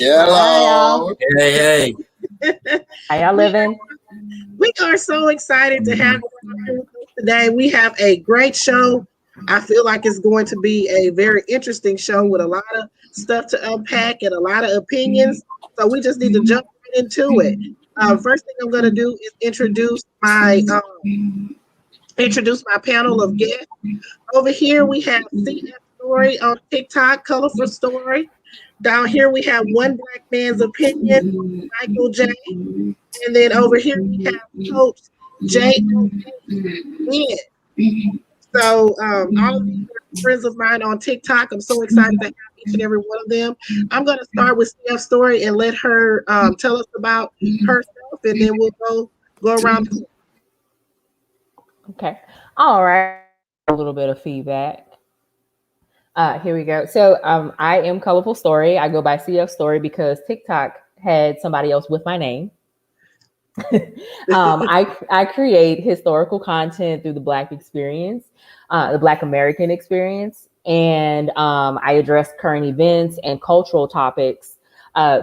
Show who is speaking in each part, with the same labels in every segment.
Speaker 1: Hello.
Speaker 2: Hey.
Speaker 3: How y'all living?
Speaker 1: We are so excited to have you here with us today. We have a great show. I feel like it's going to be a very interesting show with a lot of stuff to unpack and a lot of opinions. So we just need to jump right into it. First thing I'm going to do is introduce my panel of guests. Over here we have CF Story on TikTok, Colorful Story. Down here we have One Black Man's Opinion, Michael J. And then over here we have Coach J.O.A. So all of these are friends of mine on TikTok. I'm so excited to have each and every one of them. I'm going to start with CF Story and let her tell us about herself, and then we'll go around.
Speaker 3: Okay. All right. A little bit of feedback. Here we go. So I am Colorful Story. I go by CF Story because TikTok had somebody else with my name. I create historical content through the Black experience, the Black American experience, and I address current events and cultural topics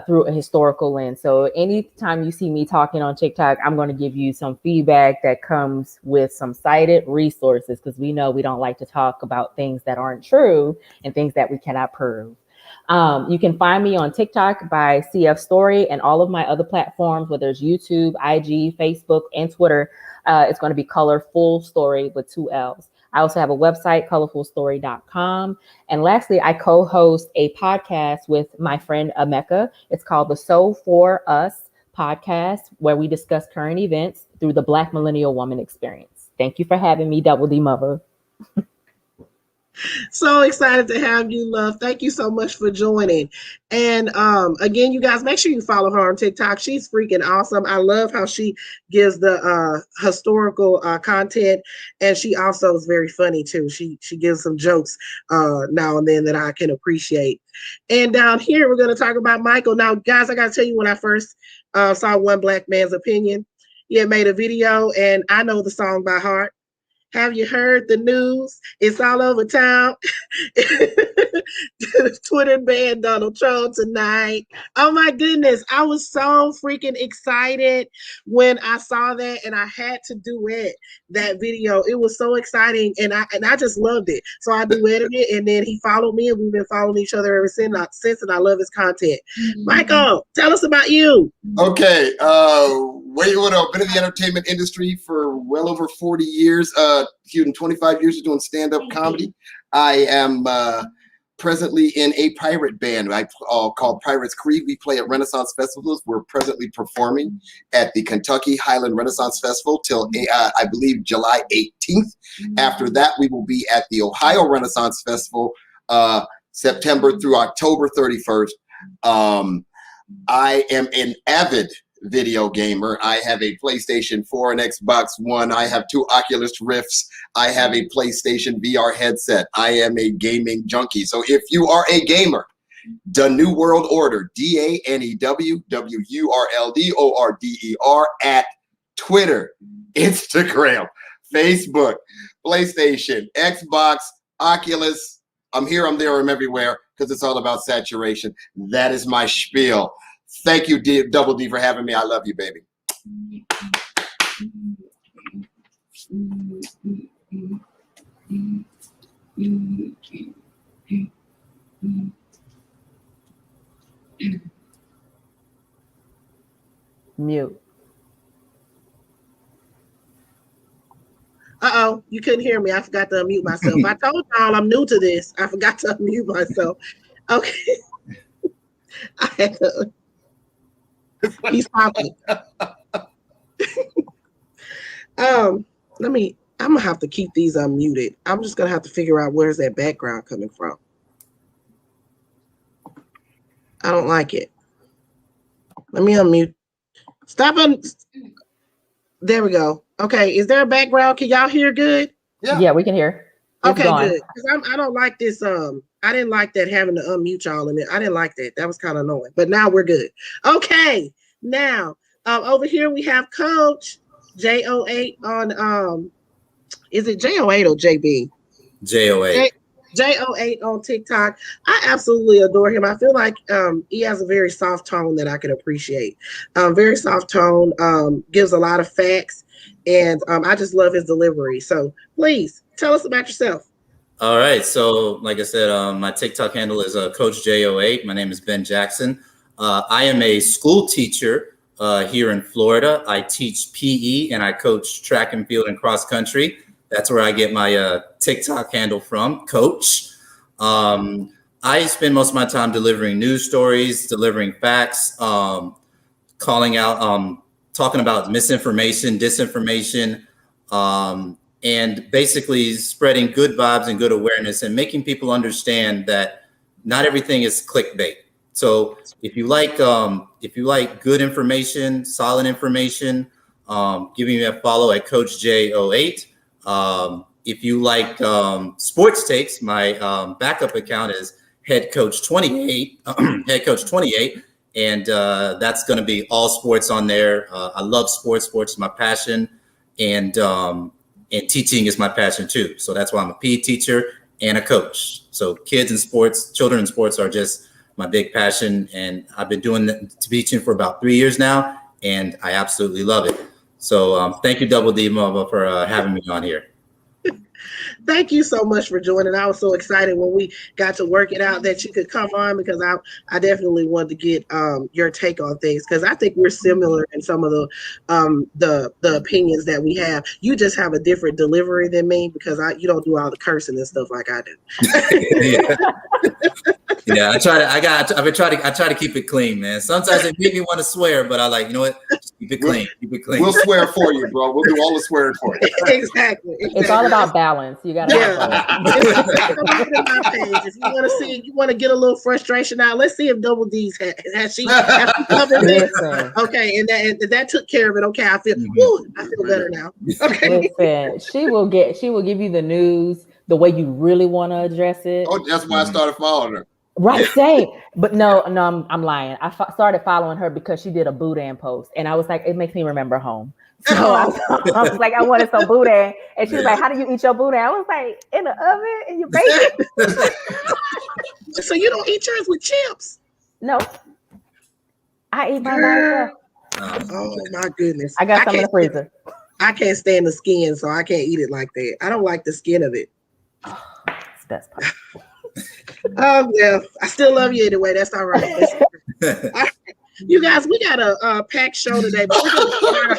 Speaker 3: through a historical lens. So anytime you see me talking on TikTok, I'm going to give you some feedback that comes with some cited resources, because we know we don't like to talk about things that aren't true and things that we cannot prove. You can find me on TikTok by CF Story, and all of my other platforms, whether it's YouTube, IG, Facebook, and Twitter. It's going to be Colorful Story with 2 L's. I also have a website, colorfulstory.com. And lastly, I co-host a podcast with my friend Emeka. It's called the So For Us podcast, where we discuss current events through the Black millennial woman experience. Thank you for having me, Double D Mother.
Speaker 1: So excited to have you, love. Thank you so much for joining. And again, you guys, make sure you follow her on TikTok. She's freaking awesome. I love how she gives the historical content, and she also is very funny too. She gives some jokes now and then that I can appreciate. And down here, we're going to talk about Michael. Now, guys, I got to tell you, when I first saw One Black Man's Opinion, he had made a video, and I know the song by heart. Have you heard the news? It's all over town. Twitter banned Donald Trump tonight. Oh my goodness. I was so freaking excited when I saw that, and I had to duet that video. It was so exciting, and I just loved it. So I duetted it, and then he followed me, and we've been following each other ever since, and I love his content. Michael, tell us about you.
Speaker 2: Okay. I've been in the entertainment industry for well over 40 years. 25 years of doing stand-up comedy. I am presently in a pirate band called Pirates Creek. We play at Renaissance festivals. We're presently performing at the Kentucky Highland Renaissance Festival till I believe July 18th. After that, we will be at the Ohio Renaissance Festival September through October 31st. I am an avid video gamer. I have a PlayStation 4 and Xbox One. I have 2 Oculus Rifts. I have a PlayStation VR headset. I am a gaming junkie. So if you are a gamer, The New World Order, DANEWWURLDORDER at Twitter, Instagram, Facebook, PlayStation, Xbox, Oculus. I'm here, I'm there, I'm everywhere, because it's all about saturation. That is my spiel. Thank you, Double D, for having me. I love you, baby.
Speaker 3: Mute.
Speaker 1: Uh-oh, you couldn't hear me. I forgot to unmute myself. I told y'all I'm new to this. I forgot to unmute myself. Okay. I had to. He's talking. I'm gonna have to keep these unmuted. I'm just gonna have to figure out where's that background coming from. I don't like it. Let me unmute. There we go. Okay, is there a background? Can y'all hear good?
Speaker 3: Yeah, we can hear.
Speaker 1: Okay, good. Because I don't like this. I didn't like that, having to unmute y'all in it. I didn't like that. That was kind of annoying. But now we're good. Okay, now over here we have Coach J08 on is it J08 or JB?
Speaker 2: J08.
Speaker 1: J08 on TikTok. I absolutely adore him. I feel like he has a very soft tone that I can appreciate. Very soft tone, gives a lot of facts, and I just love his delivery. So please tell us about yourself.
Speaker 4: All right. So, like I said, my TikTok handle is Coach J08. My name is Ben Jackson. I am a school teacher here in Florida. I teach PE and I coach track and field and cross country. That's where I get my TikTok handle from, Coach. I spend most of my time delivering news stories, delivering facts, calling out, talking about misinformation, disinformation, and basically spreading good vibes and good awareness and making people understand that not everything is clickbait. So if you like good information, solid information, give me a follow at Coach J08. If you like sports takes, my backup account is Head Coach 28, Head Coach 28, and that's going to be all sports on there. I love sports. Sports is my passion, and teaching is my passion too. So that's why I'm a PE teacher and a coach. So kids in sports, children in sports are just my big passion, and I've been doing teaching for about 3 years now, and I absolutely love it. So thank you, Double D Mobile, for having me on here.
Speaker 1: Thank you so much for joining. I was so excited when we got to work it out that you could come on, because I definitely wanted to get your take on things, because I think we're similar in some of the opinions that we have. You just have a different delivery than me, because you don't do all the cursing and stuff like I do.
Speaker 4: Yeah, I try to keep it clean, man. Sometimes it make me want to swear, but I like, you know what? Just keep it clean. Keep it clean.
Speaker 2: We'll swear for you, bro. We'll do all the swearing for you.
Speaker 1: Exactly.
Speaker 3: It's all about balance. You gotta have both.
Speaker 1: If you want to see, you want to get a little frustration out. Let's see if Double D's has she covered this. Okay, and that took care of it. Okay, I feel better now. Okay.
Speaker 3: Listen, she will give you the news the way you really want to address it.
Speaker 2: Oh, that's why I started following her.
Speaker 3: Right, same. But no, I'm lying. I started following her because she did a boudin post, and I was like, it makes me remember home. So I was like, I wanted some boudin, and she was like, how do you eat your boudin? I was like, in the oven, and you bake it.
Speaker 1: So you don't eat yours with chips?
Speaker 3: No, I eat mine by myself.
Speaker 1: Oh my goodness!
Speaker 3: I got some in the freezer.
Speaker 1: I can't stand the skin, so I can't eat it like that. I don't like the skin of it.
Speaker 3: It's the best part.
Speaker 1: Oh yeah, I still love you anyway. That's all right. All right. You guys, we got a packed show today, but we're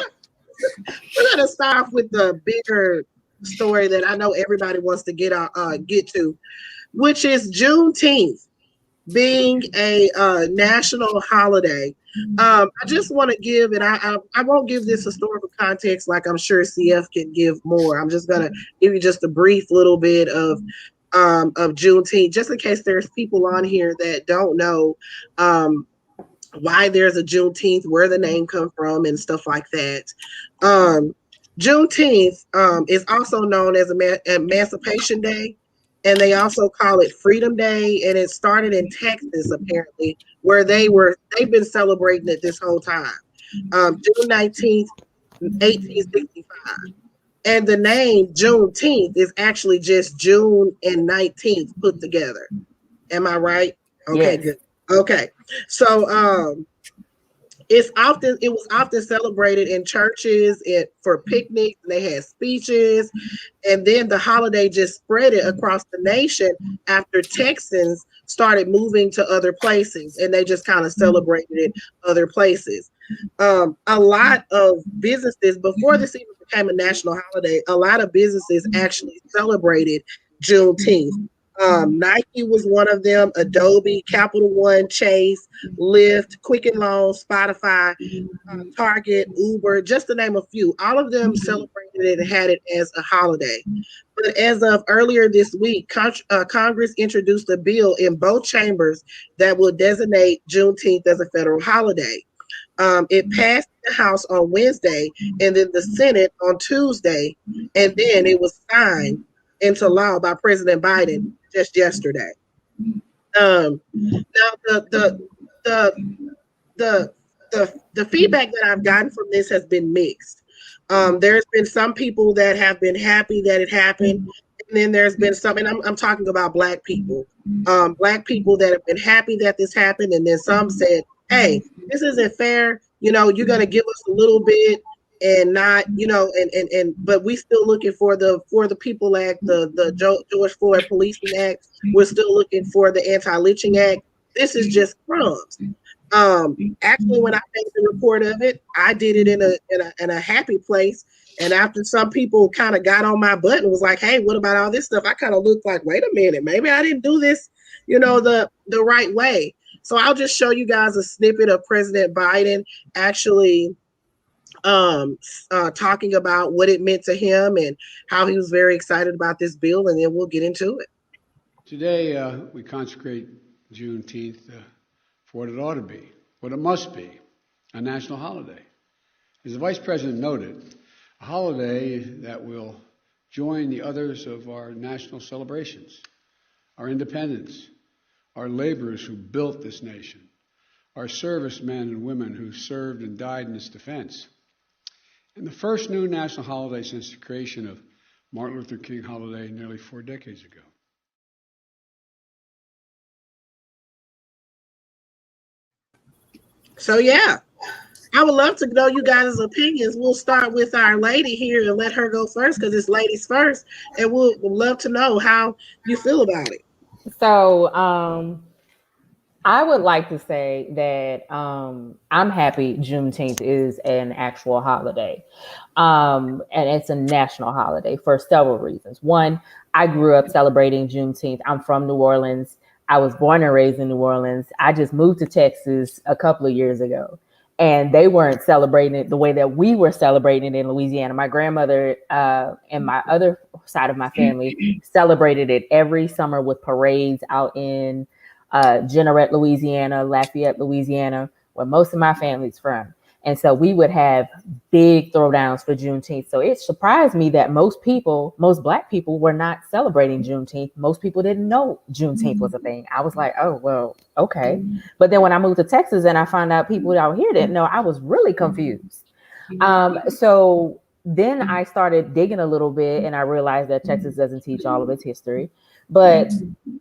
Speaker 1: gonna start off with the bigger story that I know everybody wants to get to, which is Juneteenth being a national holiday. I just want to give, and I won't give this historical context like I'm sure CF can give more. I'm just gonna give you just a brief little bit of Juneteenth, just in case there's people on here that don't know why there's a Juneteenth, where the name come from, and stuff like that. Juneteenth is also known as Emancipation Day, and they also call it Freedom Day, and it started in Texas apparently, where they've been celebrating it this whole time. June 19th, 1865. And the name Juneteenth is actually just June and 19th put together. Am I right? Okay, yes. Good. Okay. So it was often celebrated in churches for picnics, and they had speeches, and then the holiday just spread it across the nation after Texans started moving to other places, and they just kind of celebrated it other places. A lot of businesses, before this even became a national holiday, a lot of businesses actually celebrated Juneteenth. Nike was one of them, Adobe, Capital One, Chase, Lyft, Quicken Loans, Spotify, Target, Uber, just to name a few. All of them celebrated it and had it as a holiday. But as of earlier this week, Congress introduced a bill in both chambers that will designate Juneteenth as a federal holiday. It passed the House on Wednesday, and then the Senate on Tuesday, and then it was signed into law by President Biden just yesterday. Now the feedback that I've gotten from this has been mixed. There's been some people that have been happy that it happened, and And then there's been some, and I'm talking about Black people that have been happy that this happened. And then some said, hey, this isn't fair. You know, you're going to give us a little bit and not, you know, but we still looking for the People Act, the George Floyd Policing Act. We're still looking for the Anti-Lynching Act. This is just crumbs. Actually, when I made the report of it, I did it in a happy place. And after some people kind of got on my butt and was like, hey, what about all this stuff? I kind of looked like, wait a minute, maybe I didn't do this, you know, the right way. So I'll just show you guys a snippet of President Biden actually talking about what it meant to him and how he was very excited about this bill, and then we'll get into it.
Speaker 5: Today, we consecrate Juneteenth for what it ought to be, what it must be, a national holiday. As the Vice President noted, a holiday that will join the others of our national celebrations, our independence, our laborers who built this nation, our servicemen and women who served and died in its defense, and the first new national holiday since the creation of Martin Luther King holiday nearly 4 decades ago.
Speaker 1: So yeah, I would love to know you guys' opinions. We'll start with our lady here and let her go first because it's ladies first, and we'll love to know how you feel about it.
Speaker 3: So I would like to say that I'm happy Juneteenth is an actual holiday. And it's a national holiday for several reasons. One, I grew up celebrating Juneteenth. I'm from New Orleans. I was born and raised in New Orleans. I just moved to Texas a couple of years ago, and they weren't celebrating it the way that we were celebrating it in Louisiana. My grandmother and my other side of my family celebrated it every summer with parades out in Jeanerette, Louisiana, Lafayette, Louisiana, where most of my family's from. And so we would have big throwdowns for Juneteenth. So it surprised me that most Black people were not celebrating Juneteenth. Most people didn't know Juneteenth was a thing. I was like, oh, well, okay. But then when I moved to Texas and I found out people out here didn't know, I was really confused. So then I started digging a little bit and I realized that Texas doesn't teach all of its history. But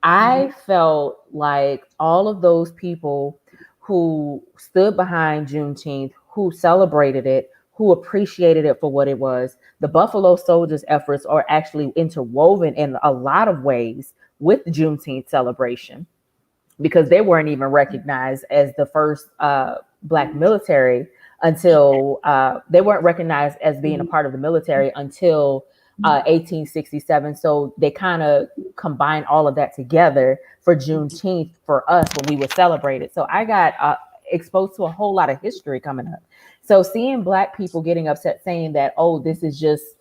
Speaker 3: I felt like all of those people who stood behind Juneteenth, who celebrated it, who appreciated it for what it was, the Buffalo Soldiers' efforts are actually interwoven in a lot of ways with the Juneteenth celebration, because they weren't even recognized as the first Black military until they weren't recognized as being a part of the military until 1867. So they kind of combined all of that together for Juneteenth for us when we would celebrate it. So I got exposed to a whole lot of history coming up. So seeing Black people getting upset saying that, oh, this is just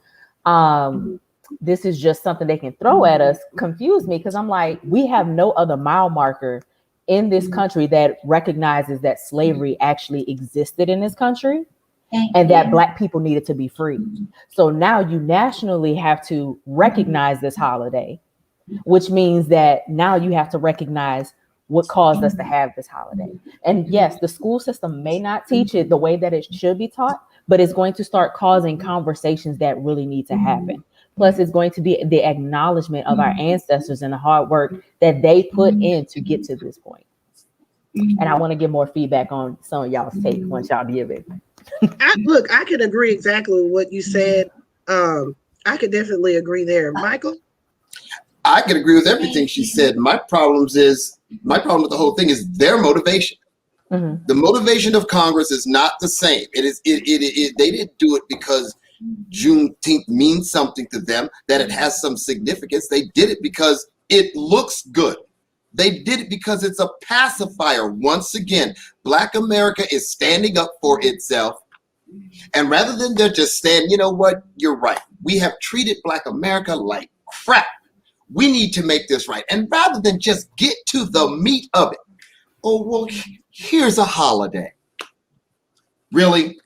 Speaker 3: something they can throw at us confused me, because I'm like, we have no other mile marker in this country that recognizes that slavery actually existed in this country and that Black people needed to be free. So now you nationally have to recognize this holiday, which means that now you have to recognize what caused us to have this holiday. And yes, the school system may not teach it the way that it should be taught, but it's going to start causing conversations that really need to happen. Plus, it's going to be the acknowledgement of our ancestors and the hard work that they put in to get to this point. And I want to get more feedback on some of y'all's take once y'all give it.
Speaker 1: I can agree exactly with what you said. I could definitely agree there. Michael?
Speaker 2: I can agree with everything she said. My problem with the whole thing is their motivation. Mm-hmm. The motivation of Congress is not the same. They didn't do it because Juneteenth means something to them, that it has some significance. They did it because it looks good. They did it because it's a pacifier. Once again, Black America is standing up for itself. And rather than they're just saying, you know what, you're right. We have treated Black America like crap. We need to make this right. And rather than just get to the meat of it, oh, well, here's a holiday. Really?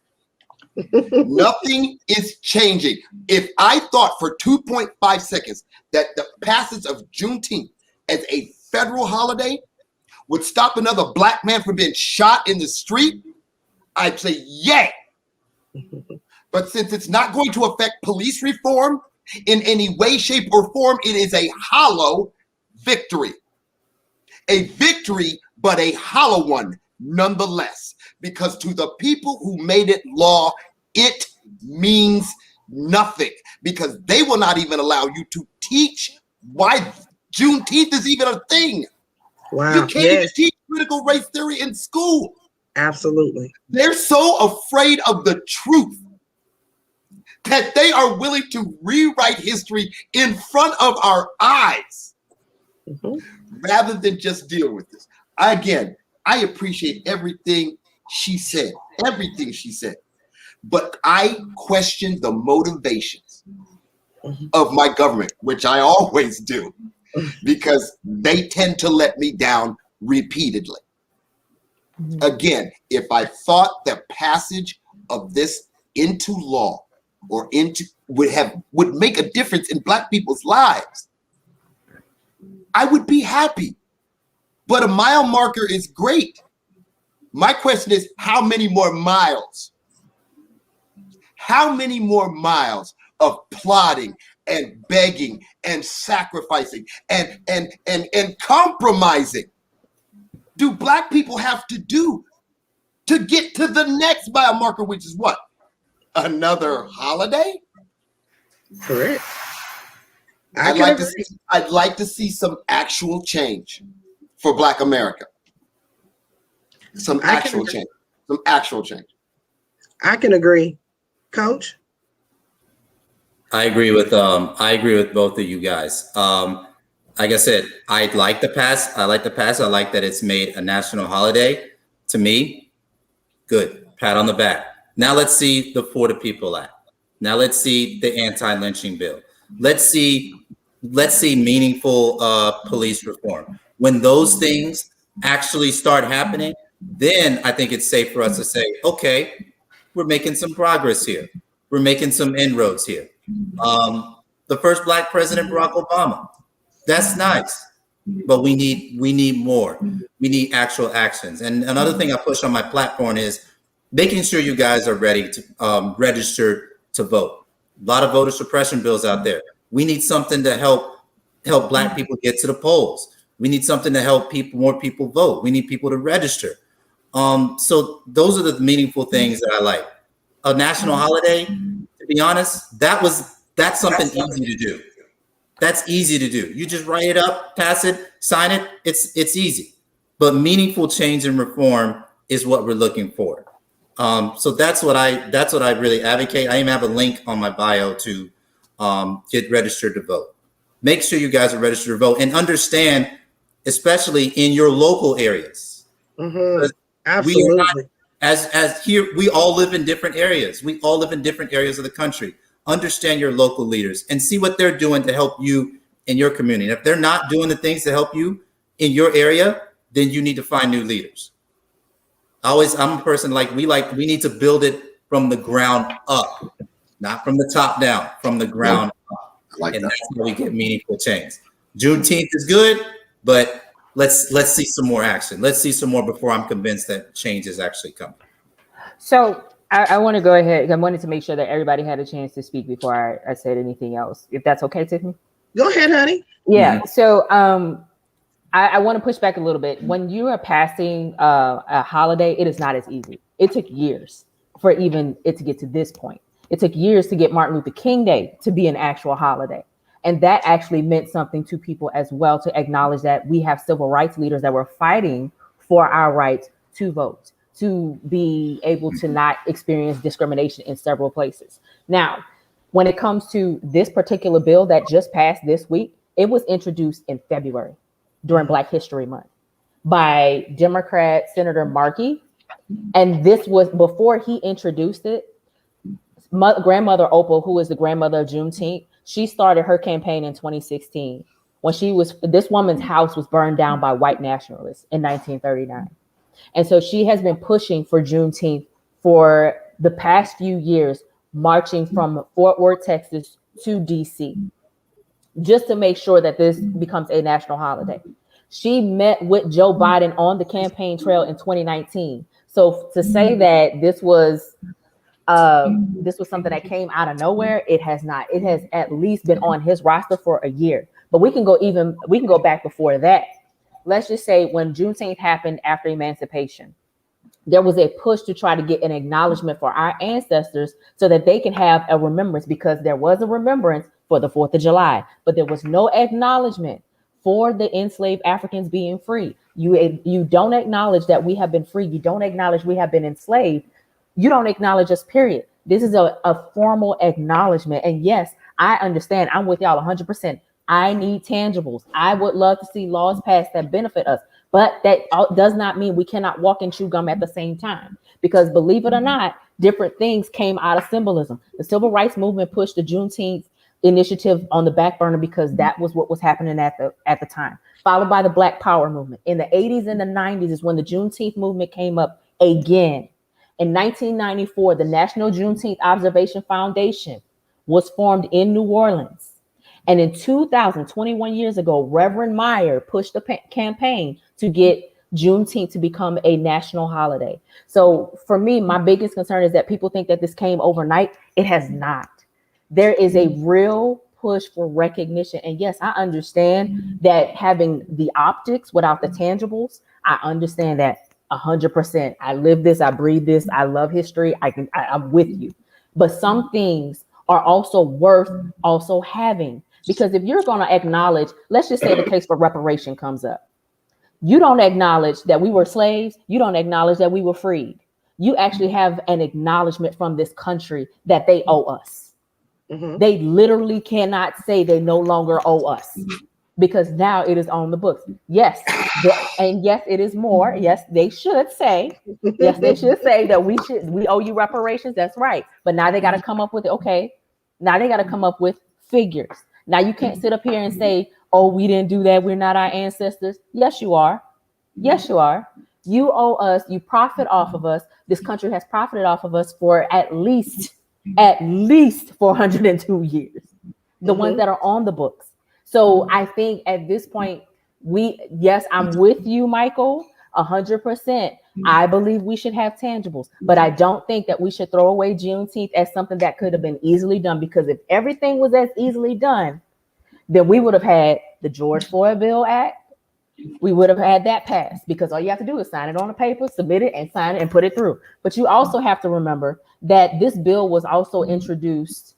Speaker 2: Nothing is changing. If I thought for 2.5 seconds that the passage of Juneteenth as a federal holiday would stop another Black man from being shot in the street, I'd say, yay. But since it's not going to affect police reform in any way, shape, or form, it is a hollow victory. A victory, but a hollow one nonetheless. Because to the people who made it law, it means nothing. Because they will not even allow you to teach why Juneteenth is even a thing.
Speaker 1: Wow.
Speaker 2: You can't even teach critical race theory in school.
Speaker 1: Absolutely.
Speaker 2: They're so afraid of the truth that they are willing to rewrite history in front of our eyes rather than just deal with this. Again, I appreciate everything she said, but I question the motivations of my government, which I always do, because they tend to let me down repeatedly. Again, if I thought the passage of this into law or into would make a difference in Black people's lives, I would be happy. But a mile marker is great. My question is, how many more miles? How many more miles of plotting and begging and sacrificing and compromising do Black people have to do to get to the next mile marker, which is what? Another holiday?
Speaker 1: Correct.
Speaker 2: I'd like to see some actual change for Black America. Some actual change.
Speaker 1: I can agree. Coach?
Speaker 4: I agree with both of you guys. Like I said, I like the pass. I like that it's made a national holiday. To me, good. Pat on the back. Now let's see the For the People Act. Now let's see the anti-lynching bill. Let's see meaningful police reform. When those things actually start happening, then I think it's safe for us to say, okay, we're making some progress here. We're making some inroads here. The first Black president, Barack Obama. That's nice, but we need more. We need actual actions. And another thing I push on my platform is making sure you guys are ready to register to vote. A lot of voter suppression bills out there. We need something to help Black people get to the polls. We need something to help more people vote. We need people to register. So those are the meaningful things that I like. A national holiday, to be honest, that's something easy to do. That's easy to do. You just write it up, pass it, sign it. It's easy. But meaningful change and reform is what we're looking for. So that's what I really advocate. I even have a link on my bio to get registered to vote. Make sure you guys are registered to vote and understand, especially in your local areas.
Speaker 1: Absolutely.
Speaker 4: As here, we all live in different areas. We all live in different areas of the country. Understand your local leaders and see what they're doing to help you in your community. And if they're not doing the things to help you in your area, then you need to find new leaders. I'm a person we need to build it from the ground up, not from the top down, from the ground up. And that's how we get meaningful change. Juneteenth is good, but let's see some more action. Let's see some more before I'm convinced that change is actually coming.
Speaker 3: So I want to go ahead. I wanted to make sure that everybody had a chance to speak before I said anything else, if that's okay, Tiffany.
Speaker 1: Go ahead, honey.
Speaker 3: Yeah. Mm-hmm. So I want to push back a little bit. When you are passing a holiday, it is not as easy. It took years for even it to get to this point. It took years to get Martin Luther King Day to be an actual holiday. And that actually meant something to people as well, to acknowledge that we have civil rights leaders that were fighting for our right to vote, to be able to not experience discrimination in several places. Now, when it comes to this particular bill that just passed this week, it was introduced in February during Black History Month by Democrat Senator Markey. And this was before he introduced it. Grandmother Opal, who is the grandmother of Juneteenth, she started her campaign in 2016 when this woman's house was burned down by white nationalists in 1939. And so she has been pushing for Juneteenth for the past few years, marching from Fort Worth, Texas to DC, just to make sure that this becomes a national holiday. She met with Joe Biden on the campaign trail in 2019. So to say that this was This was something that came out of nowhere. It has not. It has at least been on his roster for a year. But we can go back before that. Let's just say when Juneteenth happened after emancipation, there was a push to try to get an acknowledgement for our ancestors so that they can have a remembrance, because there was a remembrance for the 4th of July, but there was no acknowledgement for the enslaved Africans being free. You don't acknowledge that we have been free. You don't acknowledge we have been enslaved. You don't acknowledge us, period. This is a formal acknowledgement. And yes, I understand. I'm with y'all 100%. I need tangibles. I would love to see laws passed that benefit us. But that does not mean we cannot walk and chew gum at the same time. Because believe it or not, different things came out of symbolism. The civil rights movement pushed the Juneteenth initiative on the back burner because that was what was happening at the time. Followed by the Black Power movement. In the 80s and the 90s is when the Juneteenth movement came up again. In 1994, the National Juneteenth Observation Foundation was formed in New Orleans. And in 2000, 21 years ago, Reverend Meyer pushed the campaign to get Juneteenth to become a national holiday. So for me, my biggest concern is that people think that this came overnight. It has not. There is a real push for recognition. And yes, I understand that having the optics without the tangibles, I understand that 100%. I live this, I breathe this, I love history. I'm with you. But some things are also worth also having. Because if you're going to acknowledge, let's just say the case for reparation comes up. You don't acknowledge that we were slaves. You don't acknowledge that we were freed. You actually have an acknowledgement from this country that they owe us. Mm-hmm. They literally cannot say they no longer owe us because now it is on the books. Yes. And yes, it is more. Yes, they should say. Yes, they should say that we owe you reparations. That's right. But now they got to come up with it. Okay. Now they got to come up with figures. Now you can't sit up here and say, oh, we didn't do that. We're not our ancestors. Yes, you are. Yes, you are. You owe us. You profit off of us. This country has profited off of us for at least 402 years. The ones that are on the books. So I think at this point, yes, I'm with you, Michael, 100%. I believe we should have tangibles, but I don't think that we should throw away Juneteenth as something that could have been easily done, because if everything was as easily done, then we would have had the George Floyd Bill Act. We would have had that passed, because all you have to do is sign it on a paper, submit it, and sign it and put it through. But you also have to remember that this bill was also introduced.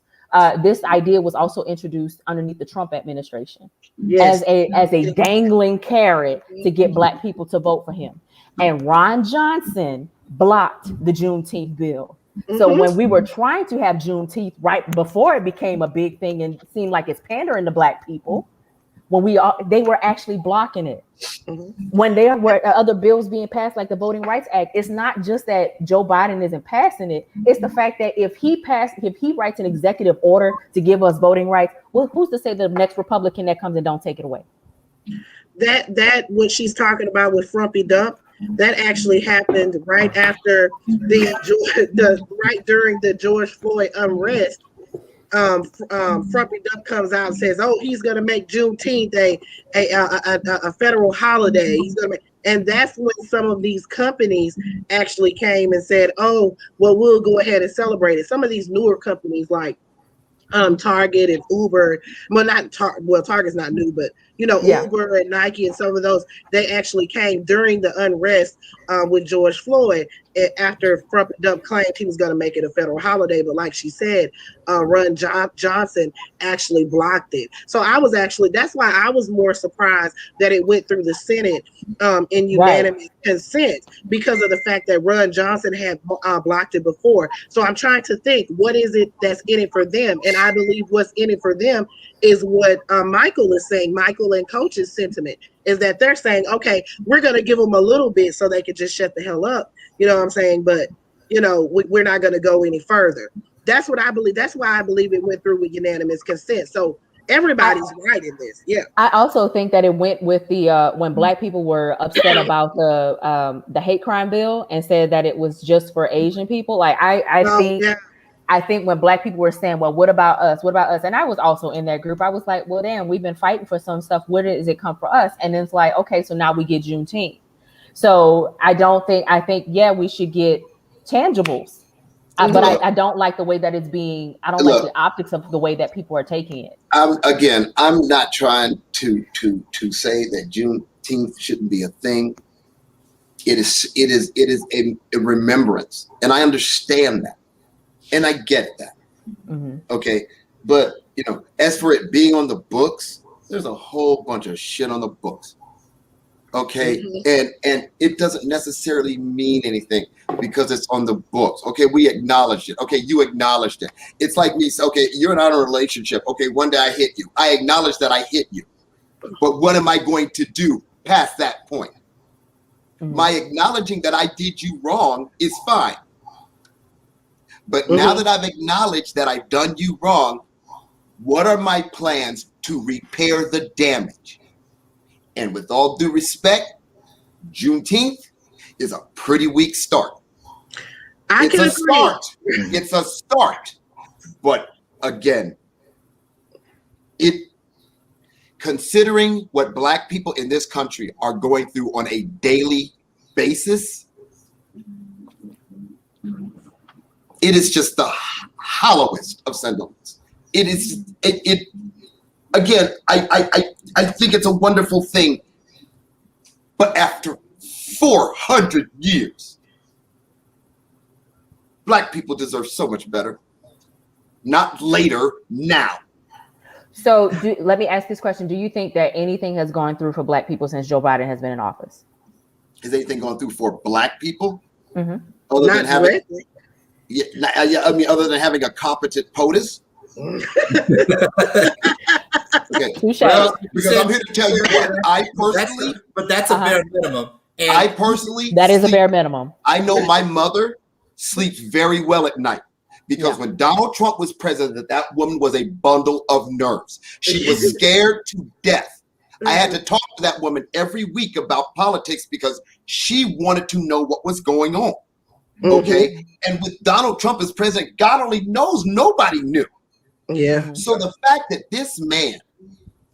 Speaker 3: This idea was also introduced underneath the Trump administration, yes, as a dangling carrot to get Black people to vote for him. And Ron Johnson blocked the Juneteenth bill. Mm-hmm. So when we were trying to have Juneteenth right before it became a big thing and seemed like it's pandering to Black people, they were actually blocking it. Mm-hmm. When there were other bills being passed, like the Voting Rights Act, it's not just that Joe Biden isn't passing it. It's the fact that if he writes an executive order to give us voting rights, well, who's to say the next Republican that comes and don't take it away?
Speaker 1: That what she's talking about with Frumpy Dump, that actually happened right after right during the George Floyd unrest. Frumpy Dump comes out and says, "Oh, he's going to make Juneteenth a federal holiday." And that's when some of these companies actually came and said, "Oh, well, we'll go ahead and celebrate it." Some of these newer companies like Target and Uber, Target's not new, but Uber and Nike and some of those, they actually came during the unrest with George Floyd after Frumpy Dump claimed he was going to make it a federal holiday. But like she said, Ron Johnson actually blocked it. So that's why I was more surprised that it went through the Senate in unanimous consent, because of the fact that Ron Johnson had blocked it before. So I'm trying to think, what is it that's in it for them? And I believe what's in it for them is what Michael is saying. Michael and Coach's sentiment is that they're saying, okay, we're going to give them a little bit so they can just shut the hell up. You know what I'm saying? But, we're not going to go any further. That's what I believe. That's why I believe it went through with unanimous consent. So everybody's right in this. Yeah. I
Speaker 3: also think that it went with the when Black people were upset about the hate crime bill and said that it was just for Asian people. Like I think when Black people were saying, well, what about us? What about us? And I was also in that group. I was like, well, damn, we've been fighting for some stuff. Where does it come for us? And then it's like, okay, so now we get Juneteenth. So I think, yeah, we should get tangibles. But I don't like the way that it's being. I don't like
Speaker 2: Look.
Speaker 3: the optics of the way that people are taking it.
Speaker 2: I'm not trying to say that Juneteenth shouldn't be a thing. It is a remembrance, and I understand that, and I get that.
Speaker 3: Mm-hmm.
Speaker 2: Okay, but as for it being on the books, there's a whole bunch of shit on the books. Okay, and it doesn't necessarily mean anything because it's on the books. Okay, we acknowledged it. Okay, you acknowledged it. It's like me. Okay, you're not in a relationship. Okay, one day I hit you. I acknowledge that I hit you, but what am I going to do past that point? My acknowledging that I did you wrong is fine. But now that I've acknowledged that I've done you wrong, what are my plans to repair the damage? And with all due respect, Juneteenth is a pretty weak start. It's a start. It's a start. But again, considering what Black people in this country are going through on a daily basis, it is just the hollowest of sentiments. It is again, I think it's a wonderful thing, but after 400 years, Black people deserve so much better. Not later, now.
Speaker 3: So let me ask this question. Do you think that anything has gone through for Black people since Joe Biden has been in office?
Speaker 2: Has anything gone through for Black people?
Speaker 3: Mm-hmm.
Speaker 2: Other than having, other than having a competent POTUS? Okay. Well, because I'm here to tell you what I personally,
Speaker 4: but that's a bare minimum. And
Speaker 2: I personally,
Speaker 3: that is a bare minimum.
Speaker 2: I know my mother sleeps very well at night because when Donald Trump was president, that woman was a bundle of nerves. She was scared to death. I had to talk to that woman every week about politics because she wanted to know what was going on. Okay. And with Donald Trump as president, God only knows, nobody knew.
Speaker 1: Yeah.
Speaker 2: So the fact that this man,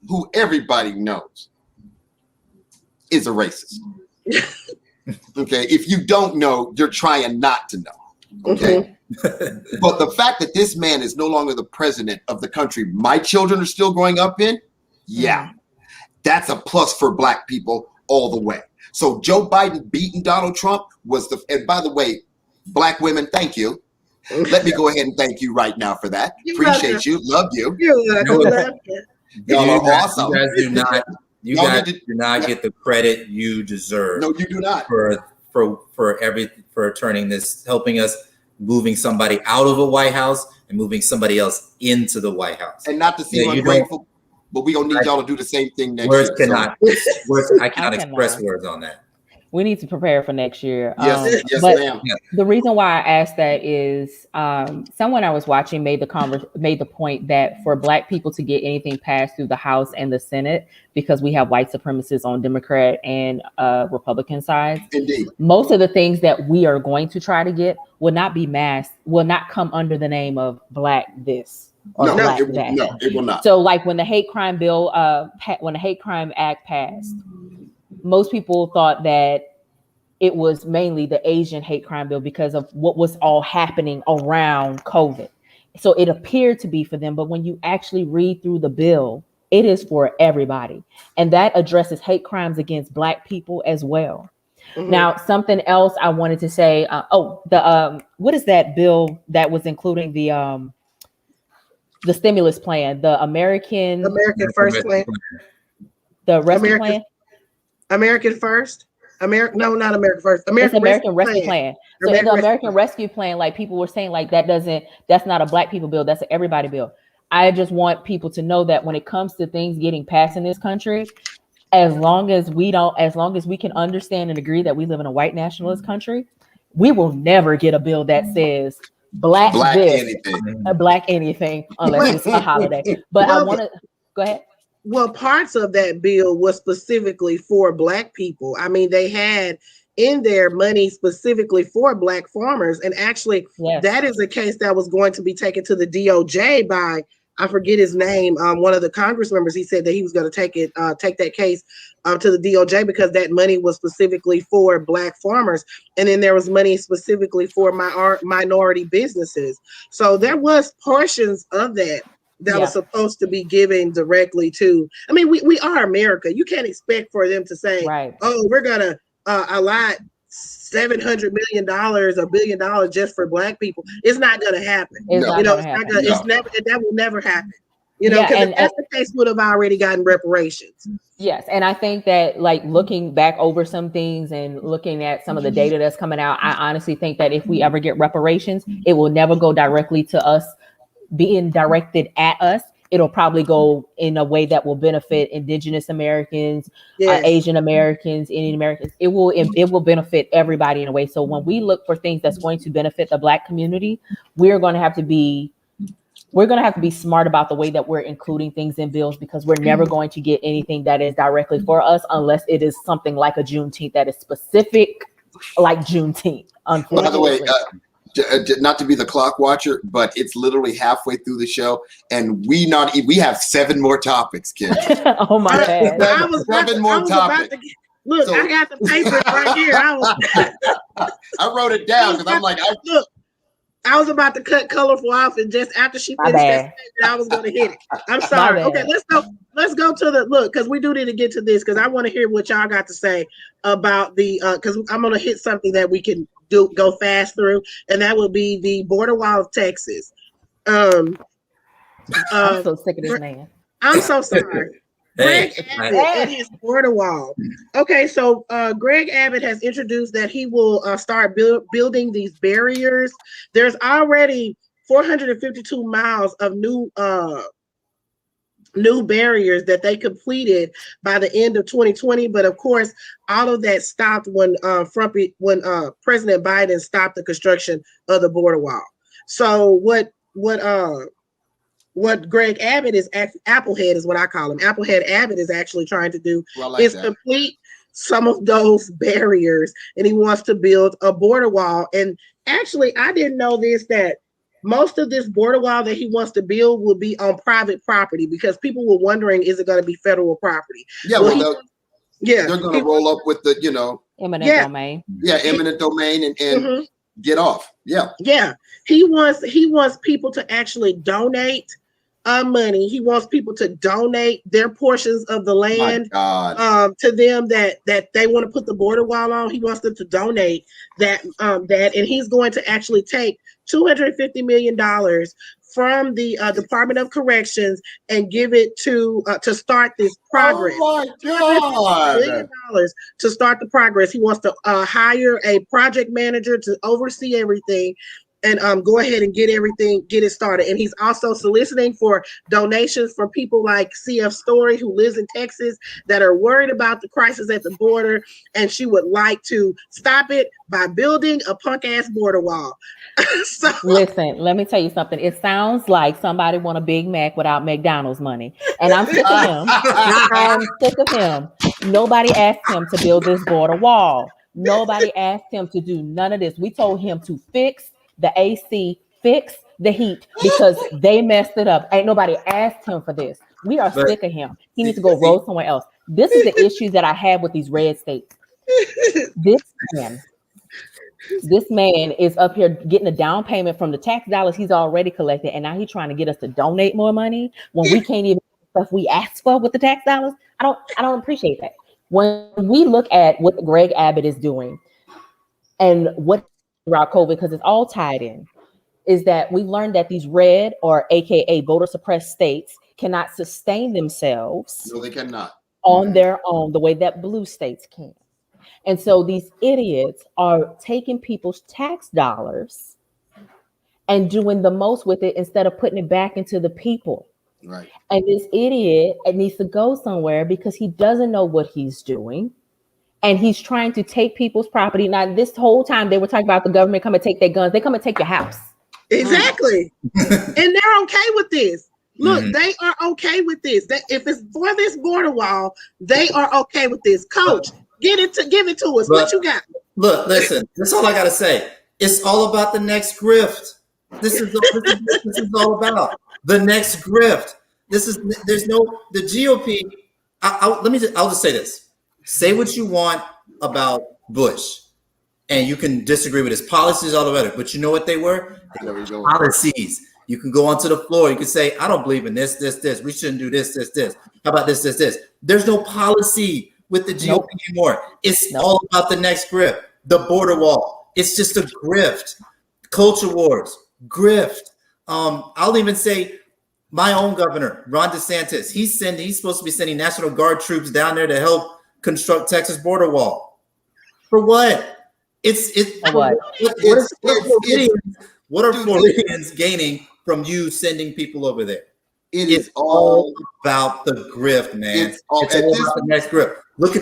Speaker 2: who everybody knows, is a racist. Okay. If you don't know, you're trying not to know. Okay. But the fact that this man is no longer the president of the country my children are still growing up in, that's a plus for Black people all the way. So Joe Biden beating Donald Trump was and by the way, Black women, thank you. Let me go ahead and thank you right now for that. Appreciate you. Love you. Y'all are awesome.
Speaker 4: You guys do not get the credit you deserve.
Speaker 2: No, you do not.
Speaker 4: For turning this, helping us, moving somebody out of the White House and moving somebody else into the White House.
Speaker 2: And not to seem ungrateful, but we gonna need y'all to do the same thing next year.
Speaker 4: I cannot express words on that.
Speaker 3: We need to prepare for next year.
Speaker 2: Yes,
Speaker 3: but
Speaker 2: ma'am.
Speaker 3: The reason why I asked that is someone I was watching made the point that for Black people to get anything passed through the House and the Senate, because we have white supremacists on Democrat and Republican sides.
Speaker 2: Indeed.
Speaker 3: Most of the things that we are going to try to get will not be masked, will not come under the name of Black this or Black that.
Speaker 2: No, it will not.
Speaker 3: So like when the hate crime bill, when the hate crime act passed, most people thought that it was mainly the Asian hate crime bill because of what was all happening around COVID. So it appeared to be for them, but when you actually read through the bill, it is for everybody. And that addresses hate crimes against Black people as well. Now, something else I wanted to say, what is that bill that was including the stimulus plan, the American
Speaker 1: First plan,
Speaker 3: the rescue plan?
Speaker 1: American First? No, not American First.
Speaker 3: American Rescue Plan. So in the American Rescue Plan, like people were saying, like that's not a Black people bill, that's an everybody bill. I just want people to know that when it comes to things getting passed in this country, as long as we can understand and agree that we live in a white nationalist country, we will never get a bill that says Black this,
Speaker 2: anything.
Speaker 3: Black anything, unless it's a holiday. But I want to go ahead.
Speaker 1: Well, parts of that bill was specifically for Black people. I mean, they had in there money specifically for Black farmers. And actually, that is a case that was going to be taken to the DOJ by I forget his name. One of the Congress members, he said that he was going to take that case to the DOJ because that money was specifically for Black farmers, and then there was money specifically for minority businesses. So there was portions of that was supposed to be given directly to. I mean, we are America. You can't expect for them to say,
Speaker 3: right,
Speaker 1: "Oh, we're gonna allot $700 million, $1 billion just for Black people." It's not going to happen.
Speaker 3: It's not gonna happen.
Speaker 1: It's never. That will never happen. Because if that's the case, would have already gotten reparations.
Speaker 3: Yes, and I think that, like, looking back over some things and looking at some of the data that's coming out, I honestly think that if we ever get reparations, it will never go directly to us, being directed at us. It'll probably go in a way that will benefit Indigenous Americans, Asian Americans, Indian Americans. It will benefit everybody in a way. So when we look for things that's going to benefit the Black community, we're going to have to be smart about the way that we're including things in bills, because we're never going to get anything that is directly for us unless it is something like a Juneteenth that is specific, like Juneteenth.
Speaker 2: By the way, not to be the clock watcher, but it's literally halfway through the show, and we have 7 more topics, kids.
Speaker 3: Oh my God!
Speaker 2: Seven more topics.
Speaker 1: Look, I got the papers right here.
Speaker 2: I wrote it down because I'm like,
Speaker 1: look. I was about to cut Colorful off, and just after she finished that statement, I was going to hit it. I'm sorry. Okay, let's go to the look, because we do need to get to this, because I want to hear what y'all got to say about the because I'm going to hit something that we can go fast through, and that will be the border wall of Texas. I'm
Speaker 3: so sick of this man.
Speaker 1: I'm so sorry. Greg Abbott and his border wall. Okay, so Greg Abbott has introduced that he will start building these barriers. There's already 452 miles of new barriers that they completed by the end of 2020. But of course, all of that stopped when President Biden stopped the construction of the border wall. So what Greg Abbott is, Applehead is what I call him. Applehead Abbott is actually trying to do complete some of those barriers, and he wants to build a border wall. And actually, I didn't know this, that most of this border wall that he wants to build will be on private property, because people were wondering, is it going to be federal property?
Speaker 2: Yeah, they're going to roll up with the,
Speaker 3: eminent domain.
Speaker 2: Yeah, eminent domain and get off. Yeah.
Speaker 1: Yeah. He wants people to actually donate money. He wants people to donate their portions of the land to them that they want to put the border wall on. He wants them to donate that, and he's going to actually take $250 million from the Department of Corrections and give it to start this progress.
Speaker 2: Oh my God! $250 million
Speaker 1: to start the progress. He wants to hire a project manager to oversee everything, and go ahead and get it started. And he's also soliciting for donations from people like CF Story, who lives in Texas, that are worried about the crisis at the border, and she would like to stop it by building a punk ass border wall. So,
Speaker 3: listen, let me tell you something. It sounds like somebody want a Big Mac without McDonald's money, and I'm sick of him. I'm sick of him. Nobody asked him to build this border wall. Nobody asked him to do none of this. We told him to fix the AC, fix the heat, because they messed it up. Ain't nobody asked him for this. We are sick of him. He needs to go roll somewhere else. This is the issue that I have with these red states. This man is up here getting a down payment from the tax dollars he's already collected, and now he's trying to get us to donate more money when we can't even get stuff we asked for with the tax dollars. I don't appreciate that. When we look at what Greg Abbott is doing and what throughout COVID, because it's all tied in, is that we learned that these red, or AKA voter suppressed states, cannot sustain themselves.
Speaker 2: No, they cannot.
Speaker 3: On their own, the way that blue states can. And so these idiots are taking people's tax dollars and doing the most with it instead of putting it back into the people.
Speaker 2: Right.
Speaker 3: And this idiot needs to go somewhere because he doesn't know what he's doing. And he's trying to take people's property. Now, this whole time they were talking about the government come and take their guns. They come and take your house.
Speaker 1: Exactly. And they're okay with this. Look, they are okay with this. If it's for this border wall, they are okay with this. Coach, give it to us. What you got?
Speaker 4: Look, listen, that's all I got to say. It's all about the next grift. This is all about. The next grift. There's no, the GOP. I'll just say this. Say what you want about Bush, and you can disagree with his policies, all the better. But you know what they were? Policies. You can go onto the floor. You can say, I don't believe in this. We shouldn't do this. How about this? There's no policy with the GOP anymore. It's all about the next grift. The border wall. It's just a grift. Culture wars. Grift. I'll even say my own governor, Ron DeSantis, he's supposed to be sending National Guard troops down there to help construct Texas border wall. For what? What are Floridians gaining from you sending people over there?
Speaker 2: It's
Speaker 4: all about the grift, man. It's all about the next grift. Look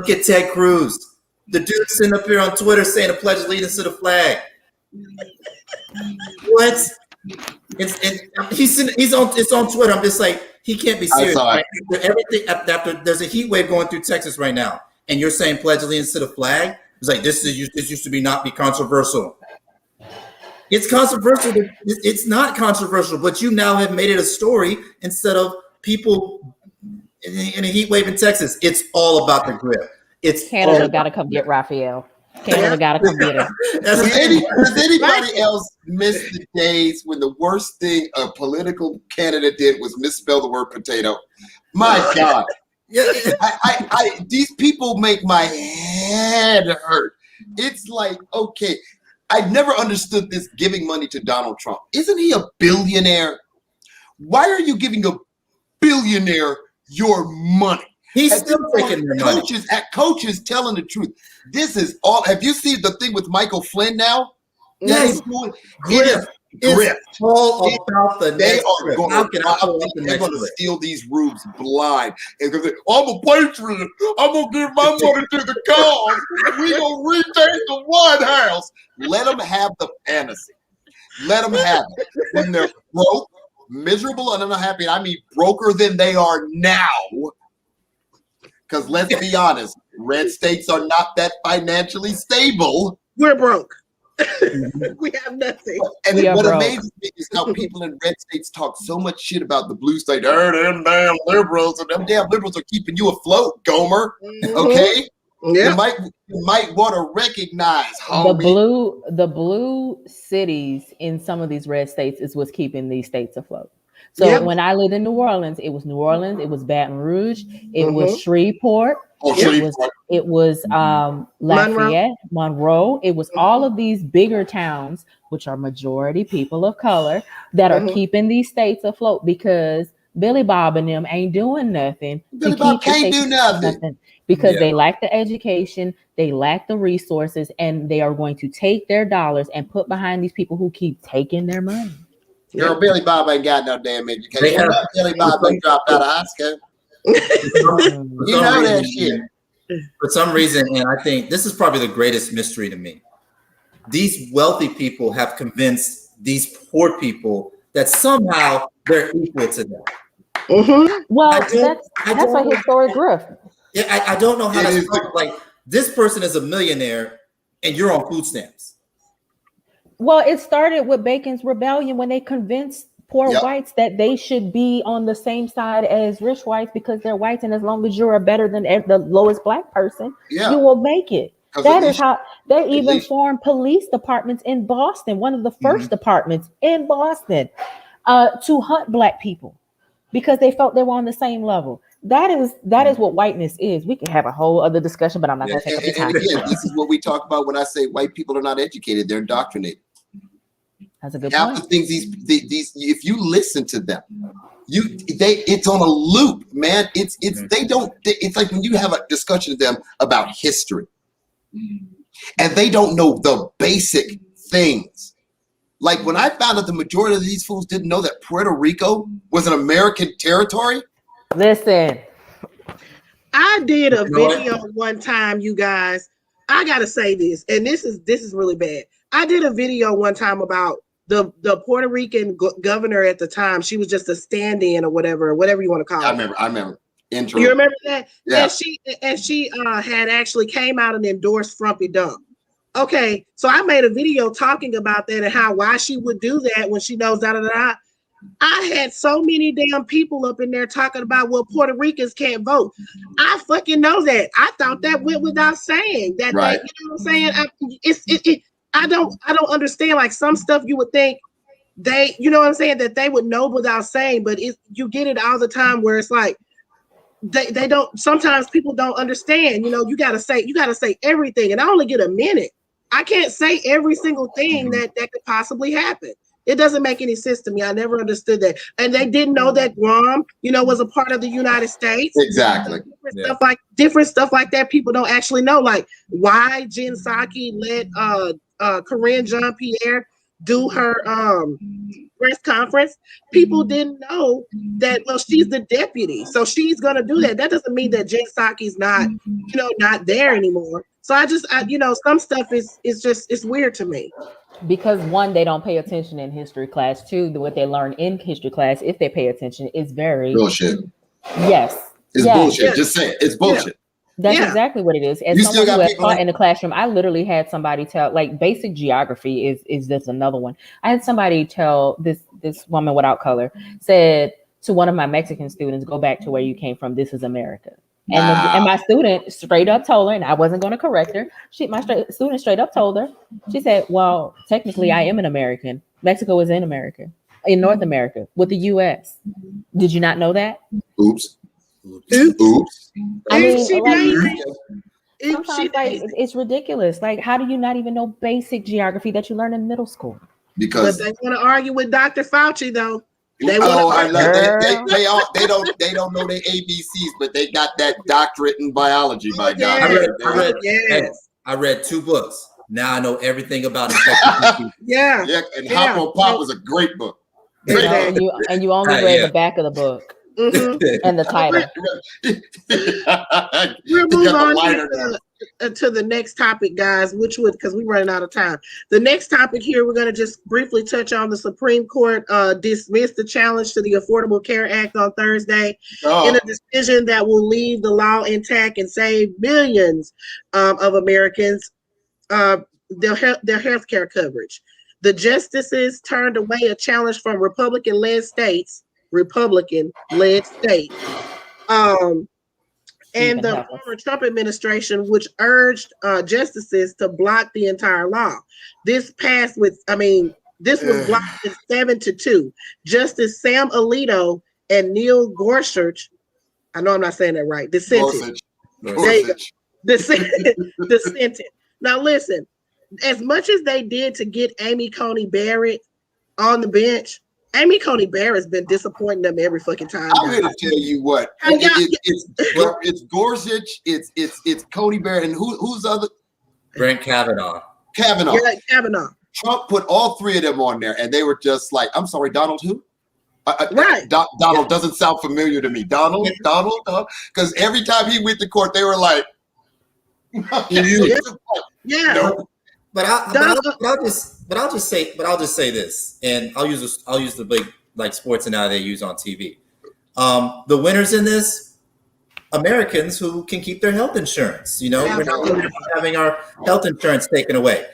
Speaker 4: at Ted Cruz. The dude sitting up here on Twitter saying a pledge of allegiance to the flag. What? It's on Twitter. I'm just like, he can't be serious. Right? After there's a heat wave going through Texas right now, and you're saying pledge allegiance to the flag. It's like this used to not be controversial. It's controversial. It's not controversial, but you now have made it a story instead of people in a heat wave in Texas. It's all about the grip. It's
Speaker 3: Canada got to come get Raphael. Canada got to come get him.
Speaker 2: Does anybody else miss the days when the worst thing a political candidate did was misspell the word potato? My God. These people make my head hurt. It's like, okay, I never understood this giving money to Donald Trump. Isn't he a billionaire? Why are you giving a billionaire your money?
Speaker 4: He's still taking their money.
Speaker 2: Coaches telling the truth. This is all. Have you seen the thing with Michael Flynn now?
Speaker 4: Yes. It's all about the next grip.
Speaker 2: They're going to steal these rubes blind. And go, I'm a patriot. I'm going to give my money to the cause. We're going to retake the White House. Let them have the fantasy. Let them have it. When they're broke, miserable, and unhappy, and I mean broker than they are now. Because let's be honest, red states are not that financially stable.
Speaker 1: We're broke. We have nothing.
Speaker 2: And what amazes me is how people in red states talk so much shit about the blue state. Them damn liberals, and them damn liberals are keeping you afloat, Gomer. Okay? Yeah. You might want to recognize, homie.
Speaker 3: The blue cities in some of these red states is what's keeping these states afloat. So when I lived in New Orleans, it was New Orleans, it was Baton Rouge, it was Shreveport, it was Lafayette, Monroe. It was all of these bigger towns, which are majority people of color, that are keeping these states afloat because Billy Bob and them ain't doing nothing.
Speaker 2: Billy Bob can't do nothing.
Speaker 3: Because they lack the education, they lack the resources, and they are going to take their dollars and put behind these people who keep taking their money.
Speaker 2: Girl, Billy Bob ain't got no damn education. Billy Bob ain't dropped out of high school. You know that shit.
Speaker 4: For some reason, and I think this is probably the greatest mystery to me. These wealthy people have convinced these poor people that somehow they're equal to them.
Speaker 3: Well, that's a historic grift.
Speaker 4: Yeah, I don't know how that's like this person is a millionaire and you're on food stamps.
Speaker 3: Well, it started with Bacon's Rebellion when they convinced poor whites that they should be on the same side as rich whites because they're whites, and as long as you're better than the lowest black person, you will make it. That is how they even formed police departments in Boston, one of the first departments in Boston, to hunt black people because they felt they were on the same level. That is what whiteness is. We can have a whole other discussion, but I'm not going to take up the time.
Speaker 2: And again, this is what we talk about when I say white people are not educated; they're indoctrinated.
Speaker 3: That's a good
Speaker 2: point. The things these if you listen to them, it's on a loop, man. It's like when you have a discussion with them about history, and they don't know the basic things. Like when I found out the majority of these fools didn't know that Puerto Rico was an American territory.
Speaker 3: Listen,
Speaker 1: I did a video one time, you guys. I gotta say this, and this is really bad. I did a video one time about the Puerto Rican governor at the time. She was just a stand-in or whatever you want to call it.
Speaker 2: I remember. Intro.
Speaker 1: You remember that?
Speaker 2: Yeah.
Speaker 1: And she had actually came out and endorsed Frumpy Dump. Okay, so I made a video talking about that and why she would do that when she knows . I had so many damn people up in there talking about, well, Puerto Ricans can't vote. I fucking know that. I thought that went without saying. That
Speaker 2: Right.
Speaker 1: they, you know what I'm saying? I don't understand. Like some stuff you would think they, you know what I'm saying, that they would know without saying, but you get it all the time where it's like they don't. Sometimes people don't understand. You know, you gotta say everything, and I only get a minute. I can't say every single thing that could possibly happen. It doesn't make any sense to me. I never understood that. And they didn't know that Guam, you know, was a part of the United States.
Speaker 2: Exactly.
Speaker 1: Different stuff like that. People don't actually know, like why Jen Psaki let Corinne Jean-Pierre do her press conference. People didn't know that, well, she's the deputy, so she's gonna do that. That doesn't mean that Jen Psaki's not, you know, not there anymore. So I you know, some stuff is just, it's weird to me.
Speaker 3: Because one, they don't pay attention in history class. Two, what they learn in history class, if they pay attention, is very
Speaker 2: bullshit.
Speaker 3: Yes.
Speaker 2: It's bullshit. Just say it. It's bullshit.
Speaker 3: That's exactly what it is. As
Speaker 2: You
Speaker 3: someone
Speaker 2: still
Speaker 3: who
Speaker 2: got
Speaker 3: has
Speaker 2: people
Speaker 3: taught in the classroom, I literally had somebody tell, like, basic geography is just another one. I had somebody tell this woman without color, said to one of my Mexican students, go back to where you came from. This is America. And my student straight up told her, and I wasn't going to correct her. Student straight up told her, she said, well, technically I am an American. Mexico is in America, in North America with the US. Did you not know that?
Speaker 2: Oops.
Speaker 3: I mean,
Speaker 1: Sometimes,
Speaker 3: it's ridiculous. Like, how do you not even know basic geography that you learn in middle school?
Speaker 2: Because
Speaker 1: they want to argue with Dr. Fauci, though. They
Speaker 2: don't know their ABCs, but they got that doctorate in biology. By God,
Speaker 4: I read 2 books. Now I know everything about infectious disease.
Speaker 2: And Hop on Pop was a great book.
Speaker 3: And you only read the back of the book.
Speaker 1: Mm-hmm.
Speaker 3: And the title.
Speaker 1: We'll move on to the next topic, guys, because we're running out of time. The next topic here, we're going to just briefly touch on the Supreme Court dismissed the challenge to the Affordable Care Act on Thursday in a decision that will leave the law intact and save millions of Americans their health care coverage. The justices turned away a challenge from Republican-led states, and the former Trump administration, which urged justices to block the entire law. This passed was blocked at 7-2. Justice Sam Alito and Neil Gorsuch, I know I'm not saying that right, dissented. Dissented. Now listen, as much as they did to get Amy Coney Barrett on the bench, Amy Coney Barrett's been disappointing them every fucking time.
Speaker 2: I'm here to tell you what. It's Gorsuch, it's Coney Barrett, and who's the other?
Speaker 4: Brent Kavanaugh.
Speaker 2: Kavanaugh.
Speaker 1: Yeah, Kavanaugh.
Speaker 2: Trump put all 3 of them on there, and they were just like, I'm sorry, Donald who?
Speaker 1: Right.
Speaker 2: Donald doesn't sound familiar to me. Donald, because every time he went to court, they were like,
Speaker 1: no.
Speaker 4: But I'll just say this, and I'll use the big like sports analogy they use on TV. The winners in this, Americans who can keep their health insurance. You know, we're not having our health insurance taken away.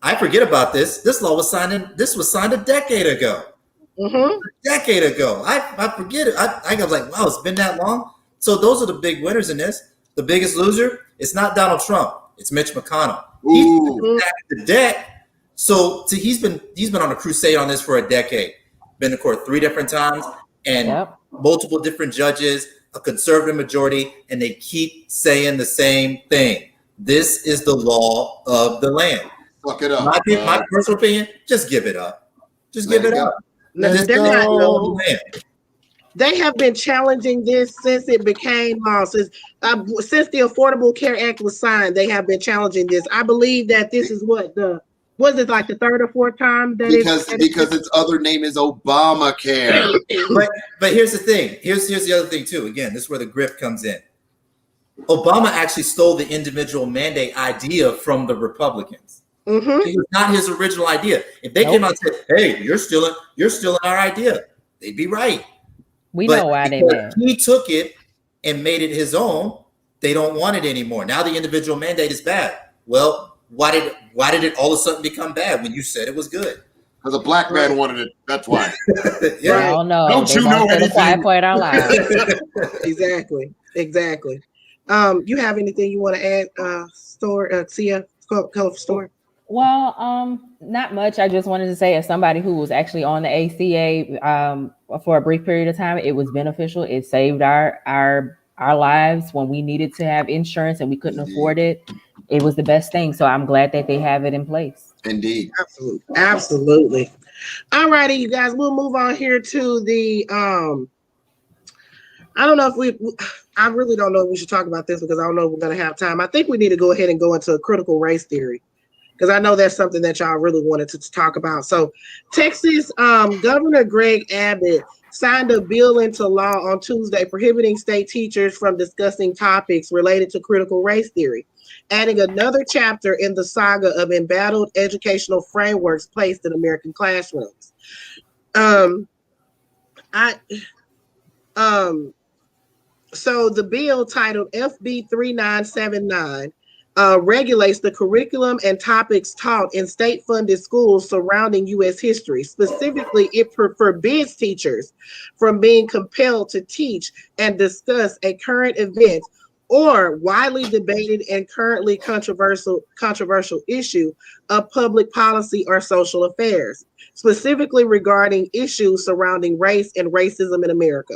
Speaker 4: I forget about this. This law was signed a decade ago.
Speaker 1: Mm-hmm.
Speaker 4: A decade ago. I forget it. I was like, wow, it's been that long. So those are the big winners in this. The biggest loser, it's not Donald Trump. It's Mitch McConnell. He's back the deck. So he's been on a crusade on this for a decade. Been to court 3 different times and multiple different judges, a conservative majority, and they keep saying the same thing. This is the law of the land.
Speaker 2: Fuck it up.
Speaker 4: My personal opinion, just give it up. Just give it up.
Speaker 1: They have been challenging this since it became law. Since the Affordable Care Act was signed, they have been challenging this. I believe that this is like the 3rd or 4th time that
Speaker 2: because its other name is Obamacare.
Speaker 4: but here's the thing. Here's the other thing too. Again, this is where the grip comes in. Obama actually stole the individual mandate idea from the Republicans.
Speaker 1: Mm-hmm.
Speaker 4: It was not his original idea. If they came out and said, "Hey, you're stealing our idea," they'd be right.
Speaker 3: We know why they did.
Speaker 4: He took it and made it his own. They don't want it anymore. Now the individual mandate is bad. Well, why did it all of a sudden become bad when you said it was good?
Speaker 2: Because a black man wanted it. That's why.
Speaker 4: Yeah.
Speaker 3: Oh no!
Speaker 2: Don't
Speaker 3: They
Speaker 2: you
Speaker 3: won't
Speaker 2: know
Speaker 3: say the quiet
Speaker 2: anything?
Speaker 3: part out loud.
Speaker 1: Exactly. You have anything you want to add, Sia, Colorful Story?
Speaker 3: Well, not much. I just wanted to say, as somebody who was actually on the ACA for a brief period of time, it was beneficial. It saved our lives when we needed to have insurance and we couldn't afford it. It was the best thing. So I'm glad that they have it in place.
Speaker 2: Indeed.
Speaker 1: Absolutely. All righty, you guys. We'll move on here to the I don't know if I really don't know if we should talk about this because I don't know if we're going to have time. I think we need to go ahead and go into critical race theory because I know that's something that y'all really wanted to talk about. So Texas Governor Greg Abbott signed a bill into law on Tuesday prohibiting state teachers from discussing topics related to critical race theory, adding another chapter in the saga of embattled educational frameworks placed in American classrooms. So the bill titled FB 3979 regulates the curriculum and topics taught in state-funded schools surrounding U.S. history. Specifically, it forbids teachers from being compelled to teach and discuss a current event or widely debated and currently controversial issue of public policy or social affairs, specifically regarding issues surrounding race and racism in America.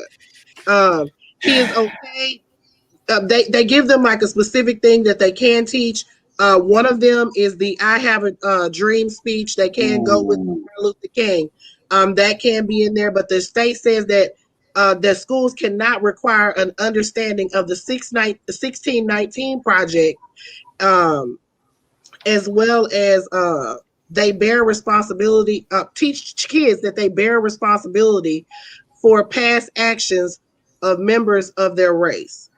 Speaker 1: He is okay. They give them like a specific thing that they can teach. One of them is the "I Have a Dream" speech. They can go with Martin Luther King. That can be in there, but the state says that that schools cannot require an understanding of the 1619 Project, as well as they bear responsibility. Teach kids that they bear responsibility for past actions of members of their race.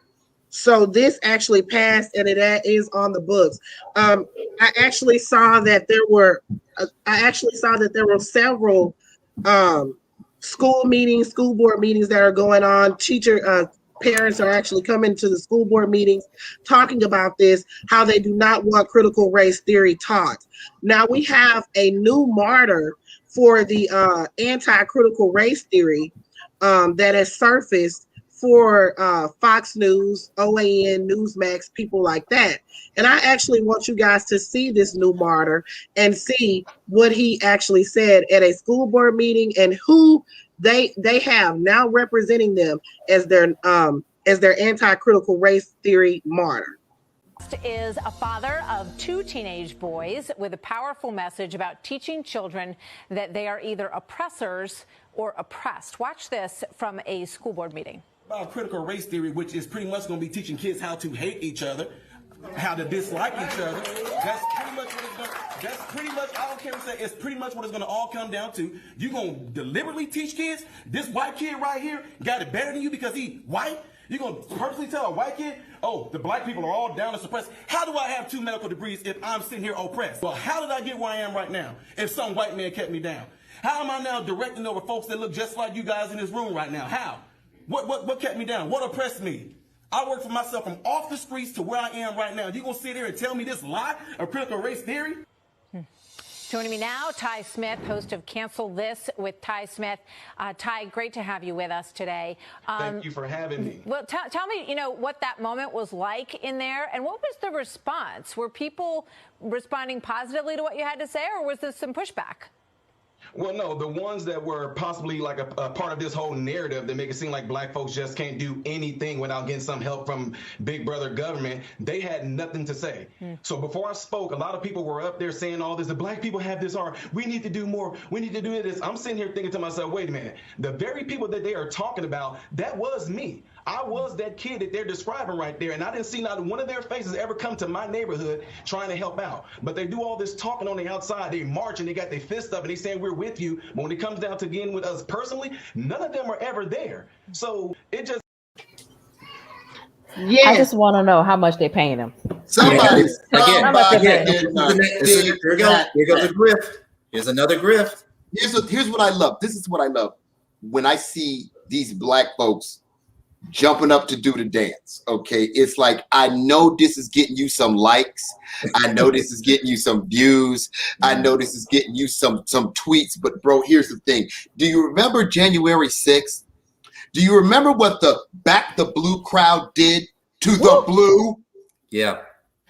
Speaker 1: So this actually passed, and it is on the books. I actually saw that there were several school board meetings that are going on. Parents are actually coming to the school board meetings talking about this, how they do not want critical race theory taught. Now we have a new martyr for the anti-critical race theory that has surfaced for Fox News, OAN, Newsmax, people like that. And I actually want you guys to see this new martyr and see what he actually said at a school board meeting and who they have now representing them as their anti-critical race theory martyr.
Speaker 6: Is a father of 2 teenage boys with a powerful message about teaching children that they are either oppressors or oppressed. Watch this from a school board meeting.
Speaker 7: About critical race theory, which is pretty much going to be teaching kids how to hate each other, how to dislike each other. That's pretty much what it's going to, that's pretty much, I don't care what say, it's pretty much what it's going to all come down to. You're going to deliberately teach kids, this white kid right here got it better than you because he white? You're going to purposely tell a white kid, oh, the black people are all down and suppressed. How do I have 2 medical degrees if I'm sitting here oppressed? Well, how did I get where I am right now if some white man kept me down? How am I now directing over folks that look just like you guys in this room right now? How? What kept me down? What oppressed me? I worked for myself from off the streets to where I am right now. You gonna sit here and tell me this lie of critical race theory?
Speaker 6: Joining me now, Ty Smith, host of Cancel This with Ty Smith. Ty, great to have you with us today.
Speaker 7: Thank you for having me.
Speaker 6: Well, tell me, what that moment was like in there, and what was the response? Were people responding positively to what you had to say, or was there some pushback?
Speaker 7: Well, no, the ones that were possibly like a part of this whole narrative that make it seem like black folks just can't do anything without getting some help from big brother government, they had nothing to say. So before I spoke, a lot of people were up there saying all this, the black people have this hard, we need to do more, we need to do this. I'm sitting here thinking to myself, wait a minute, the very people that they are talking about, that was me. I was that kid that they're describing right there, and I didn't see not one of their faces ever come to my neighborhood trying to help out. But they do all this talking on the outside. They march and they got their fists up and they saying we're with you. But when it comes down to getting with us personally, none of them are ever there. So it just...
Speaker 1: Yeah.
Speaker 3: I just want to know how much they're paying them.
Speaker 2: Somebody
Speaker 4: Again,
Speaker 2: did not
Speaker 4: here goes the grift. Here's another grift.
Speaker 2: Here's what I love. This is what I love. When I see these black folks jumping up to do the dance. Okay, it's like, I know this is getting you some likes, I know this is getting you some views, I know this is getting you some tweets, but bro, here's the thing. Do you remember January 6th? Do you remember what the Back the Blue crowd did to the blue?
Speaker 4: Yeah.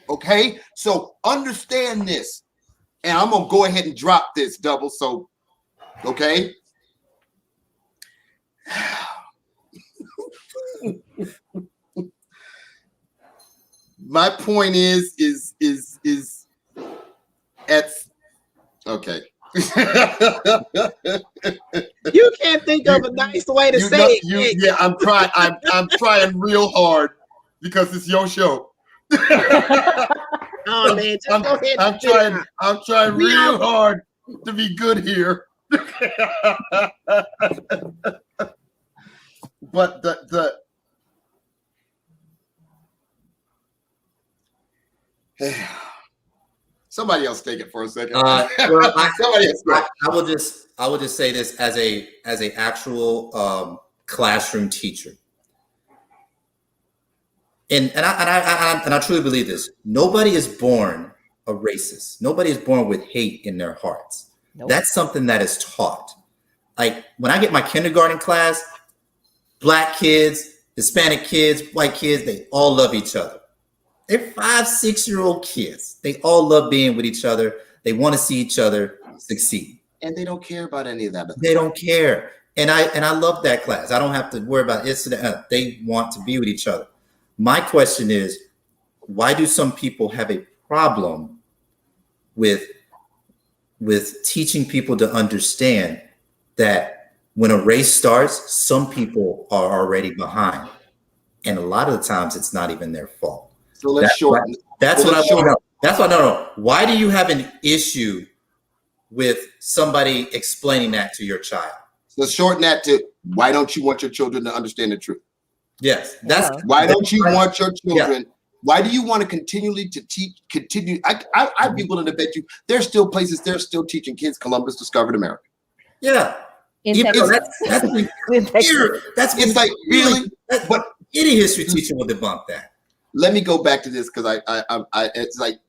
Speaker 2: Okay, so understand this, and I'm gonna go ahead and drop this, Double. So, okay. My point is at okay.
Speaker 1: You can't think of a nice way to say it.
Speaker 2: Yeah, I'm trying. I'm trying real hard because it's your show.
Speaker 1: Oh man, just go ahead.
Speaker 2: I'm trying real hard to be good here. But the somebody else take it for a second.
Speaker 4: Well,
Speaker 2: Somebody else.
Speaker 4: I will just say this as a actual classroom teacher. And I truly believe this. Nobody is born a racist. Nobody is born with hate in their hearts.
Speaker 3: Nope.
Speaker 4: That's something that is taught. Like when I get my kindergarten class, Black kids, Hispanic kids, white kids, they all love each other. They're 5-6-year-old kids. They all love being with each other. They want to see each other succeed.
Speaker 2: And they don't care about any of that.
Speaker 4: They don't care. And I love that class. I don't have to worry about it. They want to be with each other. My question is, why do some people have a problem with teaching people to understand that when a race starts, some people are already behind, and a lot of the times it's not even their fault.
Speaker 2: So let's shorten.
Speaker 4: That's what I want to know. That's what I know. Why do you have an issue with somebody explaining that to your child?
Speaker 2: So shorten that to, why don't you want your children to understand the truth?
Speaker 4: Yes,
Speaker 2: why don't you want your children? Yeah. Why do you want to continue to teach? I'd be willing to bet you there's still places they're still teaching kids Columbus discovered America.
Speaker 4: Yeah,
Speaker 2: it's like really.
Speaker 4: But any history teacher will debunk that.
Speaker 2: Let me go back to this because I it's like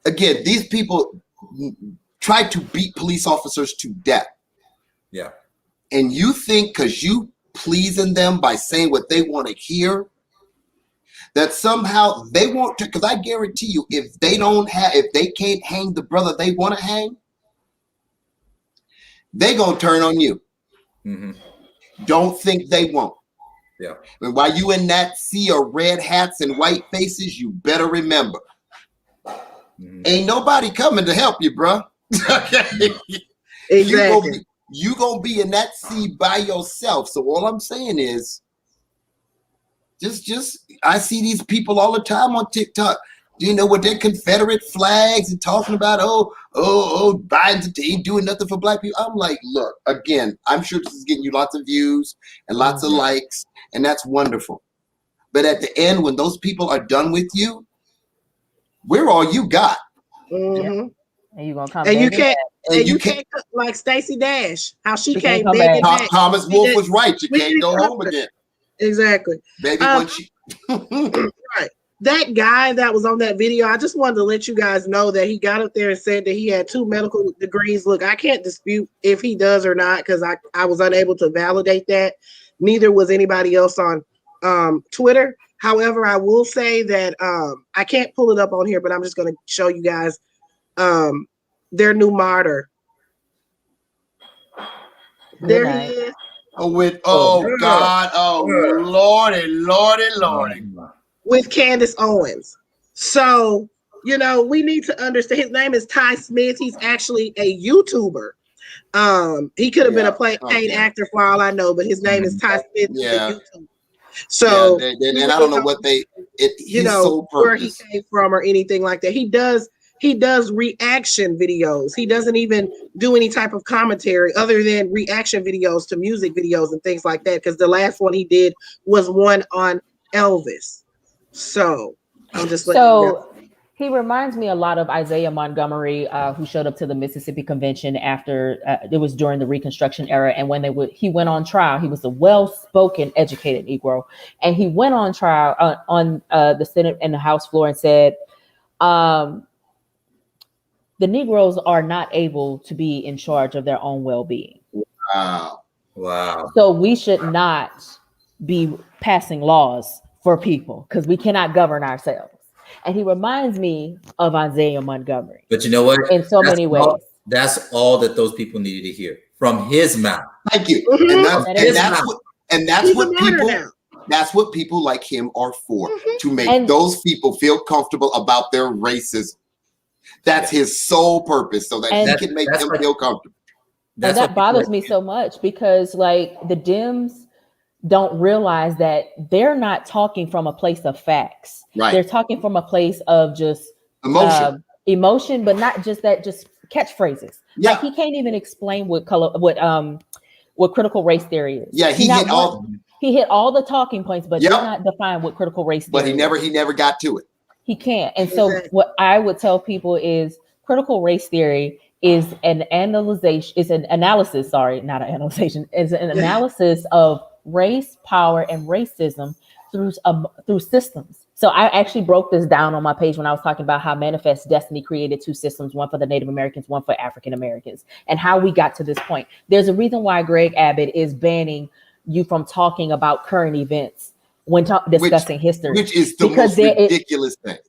Speaker 2: again, these people try to beat police officers to death.
Speaker 4: Yeah,
Speaker 2: and you think because you pleasing them by saying what they want to hear, that somehow they won't, because I guarantee you, if they can't hang the brother they want to hang, they gonna turn on you.
Speaker 4: Mm-hmm.
Speaker 2: Don't think they won't.
Speaker 4: Yeah.
Speaker 2: And while you in that sea of red hats and white faces, you better remember, ain't nobody coming to help you, bro. Okay.
Speaker 1: Exactly.
Speaker 2: You gonna be in that sea by yourself. So all I'm saying is, just I see these people all the time on TikTok, you know, with their Confederate flags and talking about Biden ain't doing nothing for Black people. I'm like, look, again, I'm sure this is getting you lots of views and lots of likes, and that's wonderful. But at the end, when those people are done with you, we're all you got.
Speaker 1: Mm-hmm.
Speaker 3: And you gonna come
Speaker 1: and
Speaker 3: back.
Speaker 1: you can't like Stacey Dash, how she came
Speaker 3: back.
Speaker 2: Thomas Wolfe was right. You can't go home again.
Speaker 1: Exactly.
Speaker 2: Baby, when she
Speaker 1: right. That guy that was on that video, I just wanted to let you guys know that he got up there and said that he had 2 medical degrees. Look, I can't dispute if he does or not, because I was unable to validate that. Neither was anybody else on Twitter. However, I will say that I can't pull it up on here, but I'm just going to show you guys their new martyr. There he is.
Speaker 2: God, Lordy.
Speaker 1: With Candace Owens. So, you know, we need to understand his name is Ty Smith. He's actually a YouTuber. He could have been a paid actor for all I know, but his name is Ty Smith.
Speaker 2: Yeah.
Speaker 1: So,
Speaker 2: and I don't know what
Speaker 1: where he came from or anything like that. He does reaction videos. He doesn't even do any type of commentary other than reaction videos to music videos and things like that. Because the last one he did was one on Elvis. So I'm just letting you know.
Speaker 3: He reminds me a lot of Isaiah Montgomery, who showed up to the Mississippi Convention after it was during the Reconstruction era, and when he went on trial. He was a well-spoken, educated Negro, and he went on trial on the Senate and the House floor and said, "The Negroes are not able to be in charge of their own well-being.
Speaker 2: Wow.
Speaker 3: So we should not be passing laws for people because we cannot govern ourselves." And he reminds me of Isaiah Montgomery.
Speaker 4: But you know what?
Speaker 3: In so many ways.
Speaker 4: That's all that those people needed to hear from his mouth.
Speaker 2: Thank you. That's what people like him are for, to make those people feel comfortable about their racism. That's his sole purpose, so that he can make them feel comfortable.
Speaker 3: And that bothers me so much because, like, the Dems don't realize that they're not talking from a place of facts.
Speaker 2: Right.
Speaker 3: They're talking from a place of just emotion, but not just that, just catchphrases.
Speaker 2: Yeah.
Speaker 3: Like, he can't even explain what critical race theory is.
Speaker 2: Yeah, he
Speaker 3: hit all the talking points, but did not define what critical race theory is.
Speaker 2: But he never got to it.
Speaker 3: He can't. And so what I would tell people is critical race theory is an analysis of race, power, and racism through systems. So I actually broke this down on my page when I was talking about how Manifest Destiny created two systems, one for the Native Americans, one for African Americans, and how we got to this point. There's a reason why Greg Abbott is banning you from talking about current events when discussing history.
Speaker 2: Which is the most ridiculous thing.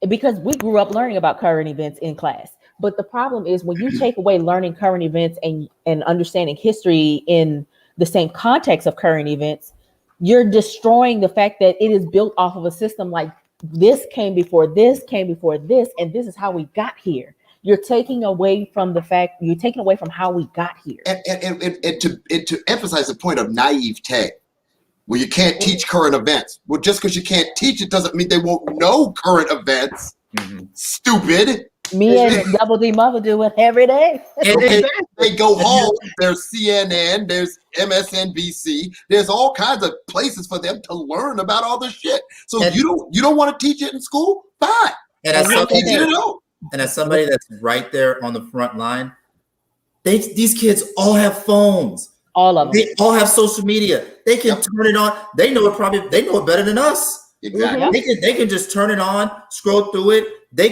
Speaker 3: Because we grew up learning about current events in class. But the problem is when you take away learning current events and understanding history in the same context of current events, you're destroying the fact that it is built off of a system like this came before this, and this is how we got here. You're taking away from how we got here.
Speaker 2: And to emphasize the point of naivete, well, you can't teach current events. Well, just because you can't teach it doesn't mean they won't know current events. Stupid.
Speaker 3: Me and Double D Mother do it every day.
Speaker 2: They go home. There's CNN. There's MSNBC. There's all kinds of places for them to learn about all this shit. So you don't want to teach it in school? Fine.
Speaker 4: And as somebody that's right there on the front line, these kids all have phones.
Speaker 3: All of them.
Speaker 4: They all have social media. They can turn it on. They know it better than us.
Speaker 2: Exactly.
Speaker 4: They can just turn it on, scroll through it. They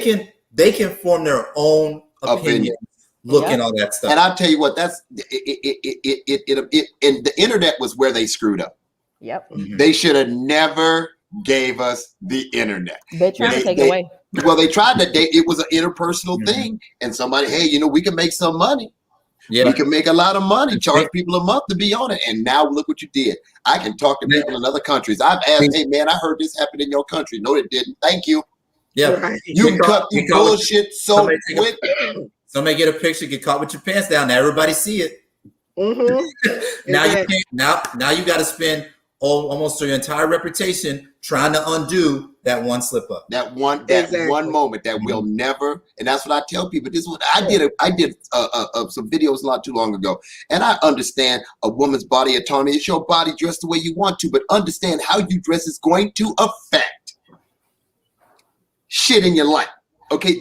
Speaker 4: can form their own opinion. Looking all that stuff.
Speaker 2: And I'll tell you what, that's it. And the internet was where they screwed up.
Speaker 3: Yep.
Speaker 2: They should have never gave us the internet.
Speaker 3: They tried to take it away.
Speaker 2: Well, they tried to. It was an interpersonal thing, and somebody, hey, we can make some money. Yeah, we can make a lot of money. Charge people a month to be on it, and now look what you did. I can talk to people in other countries. I've asked, hey man, I heard this happened in your country. No, it didn't. Thank you.
Speaker 4: Yeah,
Speaker 1: right.
Speaker 2: You can cut through bullshit so quick.
Speaker 4: Somebody get a picture, get caught with your pants down. Now everybody see it. Now you can't. Now you got to spend almost your entire reputation trying to undo that one slip up.
Speaker 2: That one moment that we'll never. And that's what I tell people. This is what I did. I did some videos not too long ago, and I understand a woman's body autonomy. It's your body, dress the way you want to, but understand how you dress is going to affect shit in your life. Okay.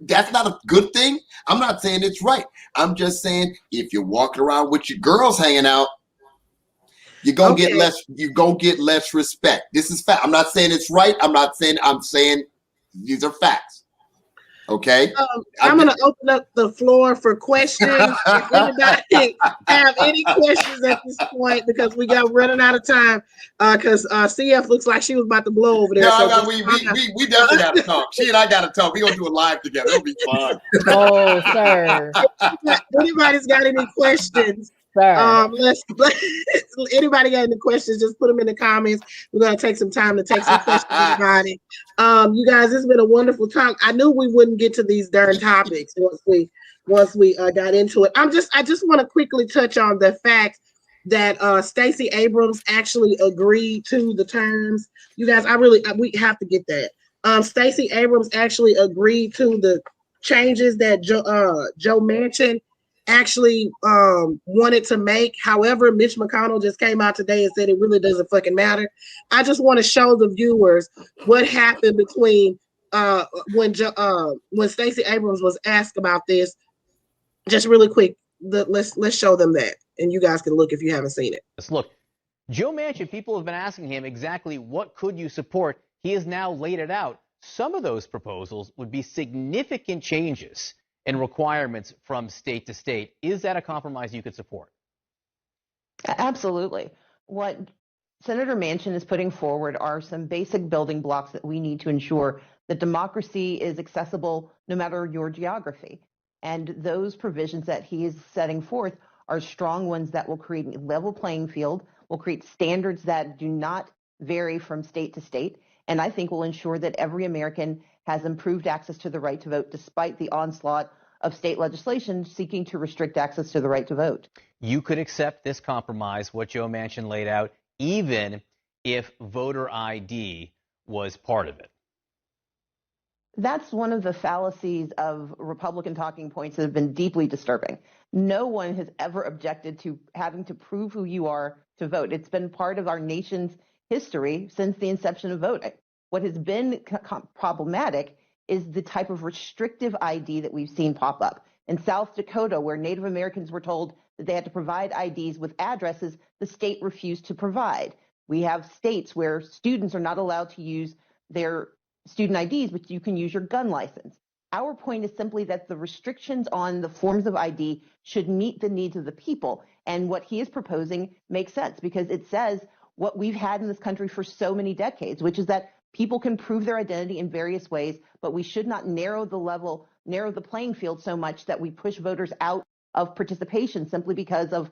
Speaker 2: That's not a good thing. I'm not saying it's right. I'm just saying if you're walking around with your girls hanging out, you're gonna get less respect. This is fact. I'm not saying it's right. I'm saying these are facts. Okay.
Speaker 1: I'm gonna open up the floor for questions. If anybody have any questions at this point, because we got running out of time. Because CF looks like she was about to blow over there.
Speaker 2: No, we definitely got to talk. She and I got to talk. We're gonna do a live together. It'll be fun.
Speaker 3: Oh, sir.
Speaker 1: Anybody's got any questions?
Speaker 3: Sir.
Speaker 1: Anybody got any questions? Just put them in the comments. We're gonna take some time to take some questions about it. You guys, it's been a wonderful talk. I knew we wouldn't get to these darn topics once we got into it. I just want to quickly touch on the fact that Stacey Abrams actually agreed to the terms. You guys, we have to get that. Stacey Abrams actually agreed to the changes that Joe Manchin actually wanted to make. However, Mitch McConnell just came out today and said it really doesn't fucking matter. I just want to show the viewers what happened between when Stacey Abrams was asked about this, just really quick, let's show them that, and you guys can look if you haven't seen it.
Speaker 8: Look, Joe Manchin, people have been asking him exactly what could you support. He has now laid it out. Some of those proposals would be significant changes in requirements from state to state. Is that a compromise you could support?
Speaker 9: Absolutely. What Senator Manchin is putting forward are some basic building blocks that we need to ensure that democracy is accessible no matter your geography. And those provisions that he is setting forth are strong ones that will create a level playing field, will create standards that do not vary from state to state, and I think will ensure that every American has improved access to the right to vote despite the onslaught of state legislation seeking to restrict access to the right to vote.
Speaker 8: You could accept this compromise, what Joe Manchin laid out, even if voter ID was part of it.
Speaker 9: That's one of the fallacies of Republican talking points that have been deeply disturbing. No one has ever objected to having to prove who you are to vote. It's been part of our nation's history since the inception of voting. What has been problematic is the type of restrictive ID that we've seen pop up. In South Dakota, where Native Americans were told that they had to provide IDs with addresses the state refused to provide. We have states where students are not allowed to use their student IDs, but you can use your gun license. Our point is simply that the restrictions on the forms of ID should meet the needs of the people. And what he is proposing makes sense because it says what we've had in this country for so many decades, which is that people can prove their identity in various ways, but we should not narrow the playing field so much that we push voters out of participation simply because of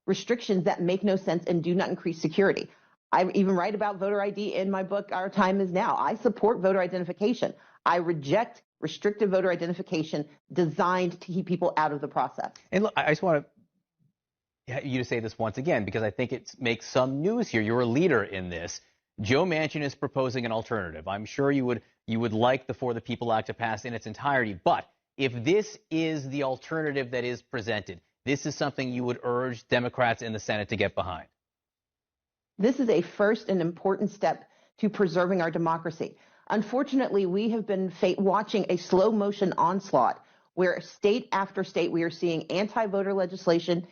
Speaker 9: restrictions that make no sense and do not increase security. I even write about voter ID in my book, Our Time Is Now. I support voter identification. I reject restrictive voter identification designed to keep people out of the process.
Speaker 8: And look, I just want you to say this once again, because I think it makes some news here. You're a leader in this. Joe Manchin is proposing an alternative. I'm sure you would like the For the People Act to pass in its entirety. But if this is the alternative that is presented, this is something you would urge Democrats in the Senate to get behind.
Speaker 9: This is a first and important step to preserving our democracy. Unfortunately, we have been watching a slow motion onslaught where state after state we are seeing anti-voter legislation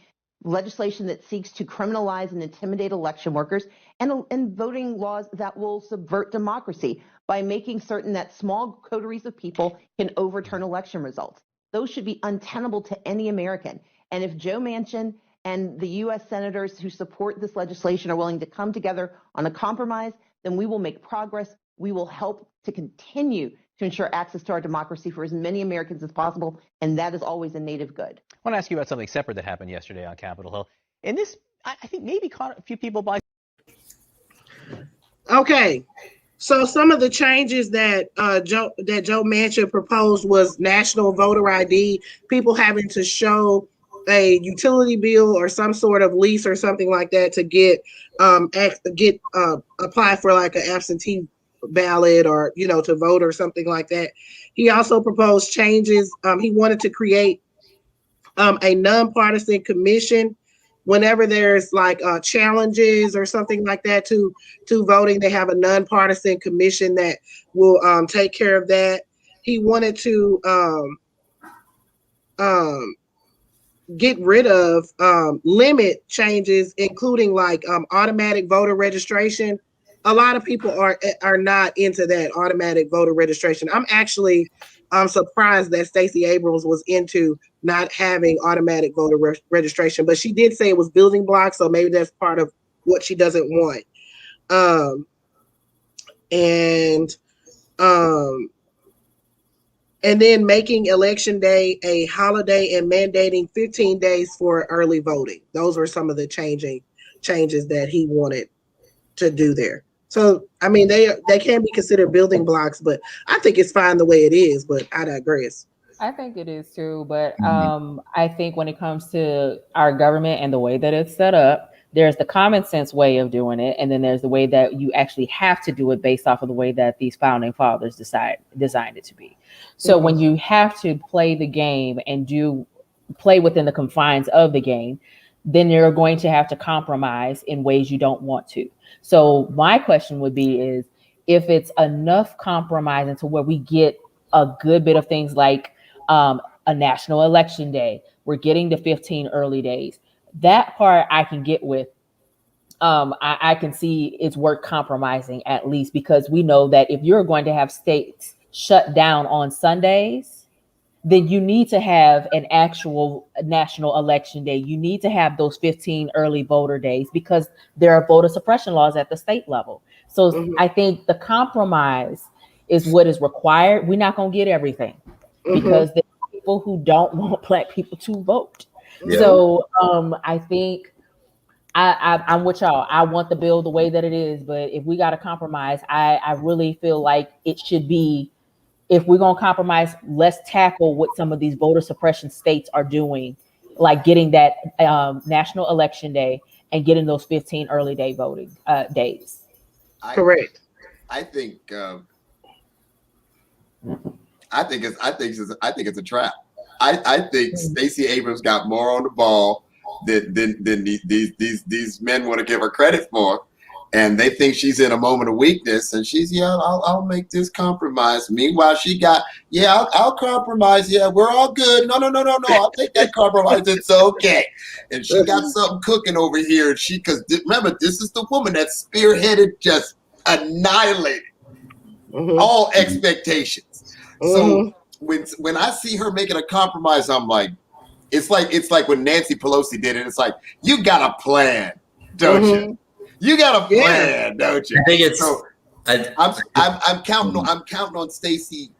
Speaker 9: that seeks to criminalize and intimidate election workers, and voting laws that will subvert democracy by making certain that small coteries of people can overturn election results. Those should be untenable to any American. And if Joe Manchin and the U.S. senators who support this legislation are willing to come together on a compromise, then we will make progress. We will help to continue to ensure access to our democracy for as many Americans as possible, and that is always a native good.
Speaker 8: I want to ask you about something separate that happened yesterday on Capitol Hill. And this, I think, maybe caught a few people by.
Speaker 1: Okay, so some of the changes that Joe Manchin proposed was national voter ID, people having to show a utility bill or some sort of lease or something like that to get apply for like an absentee ballot or to vote or something like that. He also proposed changes. He wanted to create a nonpartisan commission whenever there's like challenges or something like that to voting. They have a nonpartisan commission that will take care of that. He wanted to get rid of limit changes, including like automatic voter registration. A lot of people are not into that automatic voter registration. I'm actually surprised that Stacey Abrams was into not having automatic voter registration, but she did say it was building blocks, so maybe that's part of what she doesn't want. And then making Election Day a holiday and mandating 15 days for early voting. Those were some of the changes that he wanted to do there. So, I mean, they can be considered building blocks, but I think it's fine the way it is, but I digress.
Speaker 3: I think it is too, but I think when it comes to our government and the way that it's set up, there's the common sense way of doing it, and then there's the way that you actually have to do it based off of the way that these founding fathers designed it to be. So when you have to play the game and play within the confines of the game, then you're going to have to compromise in ways you don't want to. So my question would be is, if it's enough compromise into where we get a good bit of things like a national election day, we're getting the 15 early days. That part I can get with. I can see it's worth compromising at least, because we know that if you're going to have states shut down on Sundays, then you need to have an actual national election day. You need to have those 15 early voter days because there are voter suppression laws at the state level. So I think the compromise is what is required. We're not going to get everything because there are people who don't want Black people to vote.
Speaker 4: Yeah.
Speaker 3: So I think I'm with y'all. I want the bill the way that it is, but if we got to compromise, I really feel like it should be, if we're going to compromise, let's tackle what some of these voter suppression states are doing, like getting that national election day and getting those 15 early day voting days.
Speaker 1: Correct.
Speaker 2: I think it's a trap. I think Stacey Abrams got more on the ball than these men want to give her credit for, and they think she's in a moment of weakness, and she's I'll make this compromise. Meanwhile, she got I'll compromise. Yeah, we're all good. No, I'll take that compromise. It's okay. And she got something cooking over here. And because remember, this is the woman that spearheaded, just annihilated all expectations. So when I see her making a compromise, I'm like, it's like when Nancy Pelosi did it. It's like, you got a plan, don't you? You got a plan, don't you?
Speaker 4: I think it's.
Speaker 2: So I'm counting on Stacey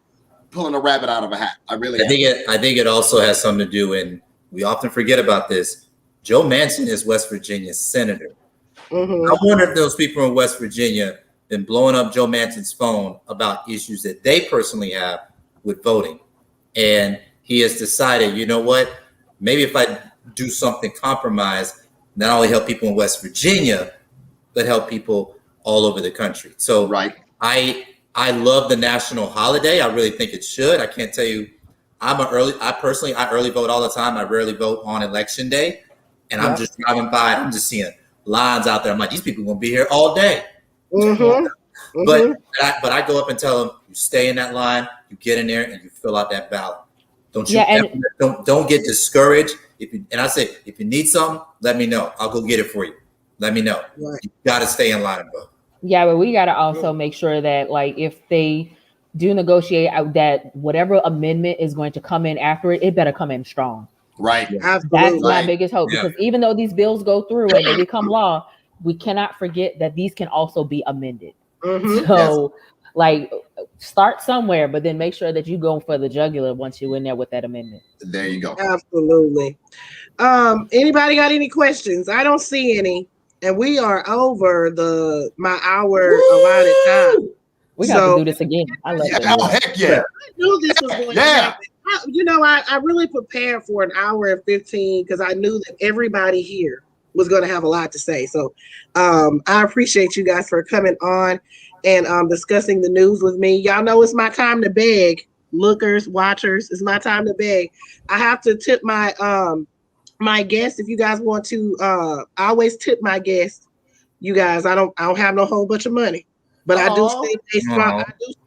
Speaker 2: pulling a rabbit out of a hat. I really.
Speaker 4: I think it also has something to do, and we often forget about this. Joe Manchin is West Virginia's senator. I wonder if those people in West Virginia been blowing up Joe Manchin's phone about issues that they personally have with voting, and he has decided, you know what? Maybe if I do something compromise, not only help people in West Virginia, but help people all over the country. So I love the national holiday. I really think it should. I can't tell you, I early vote all the time. I rarely vote on election day. And I'm just driving by and I'm just seeing lines out there. I'm like, these people are gonna be here all day. But I go up and tell them, you stay in that line, you get in there and you fill out that ballot. Don't get discouraged. I say, if you need something, let me know. I'll go get it for you. Let me know. You got to stay in line and vote. Yeah,
Speaker 3: but we got to also make sure that, like, if they do negotiate out, that whatever amendment is going to come in after it, it better come in strong.
Speaker 2: Right.
Speaker 3: That's my biggest hope, because even though these bills go through and they become law, we cannot forget that these can also be amended. So, like, start somewhere, but then make sure that you go for the jugular once you're in there with that amendment.
Speaker 2: There you go.
Speaker 1: Absolutely. Anybody got any questions? I don't see any. And we are over my hour allotted time.
Speaker 3: We got to do this again. I love it.
Speaker 2: Oh, heck yeah.
Speaker 1: I knew this was going to happen. I really prepared for an hour and 15 because I knew that everybody here was going to have a lot to say. So I appreciate you guys for coming on and discussing the news with me. Y'all know it's my time to beg. Lookers, watchers, it's my time to beg. I have to tip my my guests. If you guys want to, I always tip my guests. You guys, I don't have no whole bunch of money, but I do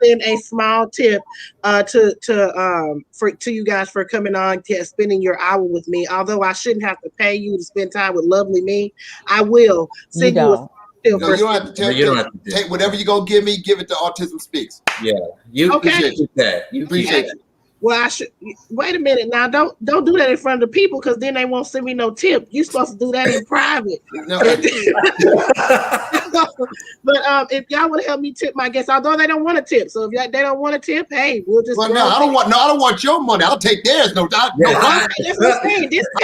Speaker 1: send a small tip to you guys for coming on, spending your hour with me. Although I shouldn't have to pay you to spend time with lovely me, I will send you a
Speaker 2: you don't have to take whatever you're gonna give me. Give it to Autism Speaks.
Speaker 4: Yeah, you appreciate that. You appreciate it.
Speaker 1: Well, I should wait a minute now. Don't do that in front of the people, because then they won't send me no tip. You're supposed to do that in private. But if y'all want to help me tip my guests, although they don't want to tip, so if they don't want to tip, hey, we'll just.
Speaker 2: Well, I don't want your money. I'll take theirs. I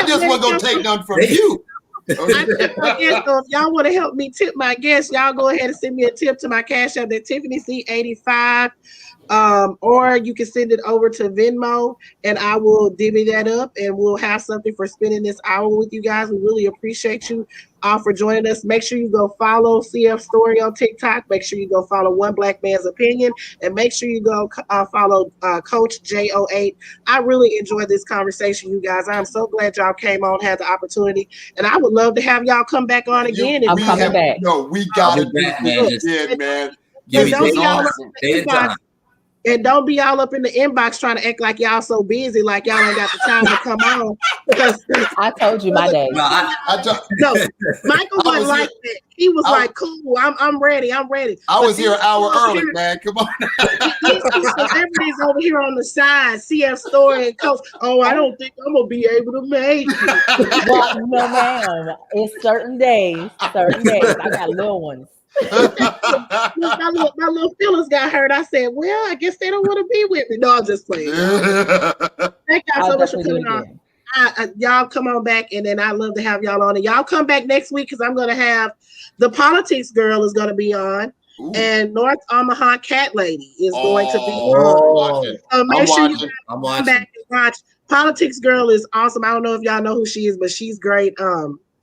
Speaker 2: just wasn't gonna take none from you.
Speaker 1: So if y'all want to help me tip my guests, y'all go ahead and send me a tip to my Cash App at Tiffany C85. Or you can send it over to Venmo and I will divvy that up and we'll have something for spending this hour with you guys. We really appreciate you all for joining us. Make sure you go follow CF Story on TikTok. Make sure you go follow One Black Man's Opinion, and make sure you go follow Coach J08. I really enjoyed this conversation, you guys. I'm so glad y'all came on, had the opportunity, and I would love to have y'all come back on again.
Speaker 3: I'm coming back.
Speaker 2: No, we got to do this again, man.
Speaker 4: Give me
Speaker 1: don't
Speaker 4: date,
Speaker 1: be all up
Speaker 4: date
Speaker 1: in
Speaker 4: and
Speaker 1: the inbox.
Speaker 4: time.
Speaker 1: And don't be all up in the inbox trying to act like y'all so busy, like y'all ain't got the time to come on. Because
Speaker 3: I told you my day.
Speaker 4: No,
Speaker 1: no, Michael wasn't like that. He was like, "Cool, I'm ready. I'm ready."
Speaker 2: I was here an hour early, man. Come on.
Speaker 1: These celebrities over here on the side, CF Story and Coach. Oh, I don't think I'm gonna be able to make it.
Speaker 3: Well, no, ma'am. It's certain days. I got little ones.
Speaker 1: my little feelings got hurt. I said, "Well, I guess they don't want to be with me." No, I'm just playing. Thank y'all so much for coming on. Y'all come on back, and then I love to have y'all on. And y'all come back next week because I'm going to have the politics girl is going to be on, and North Omaha Cat Lady is going to be on. So make sure you come back and watch. Politics girl is awesome. I don't know if y'all know who she is, but she's great.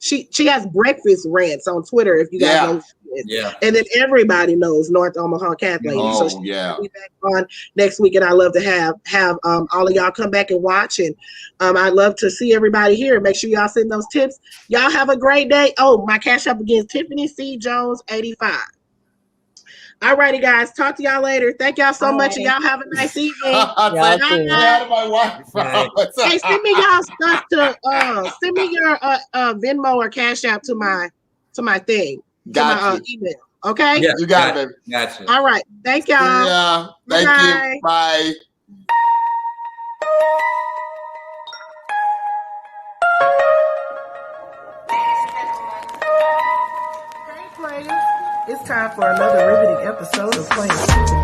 Speaker 1: She has breakfast rants on Twitter. If you guys know who she is.
Speaker 2: Yeah.
Speaker 1: And then everybody knows North Omaha Cat Lady. So she'll be back on next week, and I love to have all of y'all come back and watch. And I'd love to see everybody here. Make sure y'all send those tips. Y'all have a great day. Oh, my Cash App again, Tiffany C. Jones 85. All righty, guys. Talk to y'all later. Thank y'all so much, and y'all have a nice evening. Hey, send me y'all stuff to send me your Venmo or Cash App to my thing.
Speaker 2: Got
Speaker 1: you. Email. Okay?
Speaker 2: Yeah, you got it, baby.
Speaker 4: Got you.
Speaker 1: All right. Thank y'all.
Speaker 2: Yeah. Thank you. Bye.
Speaker 1: Hey, players. It's time for another riveting episode of Playing Stupid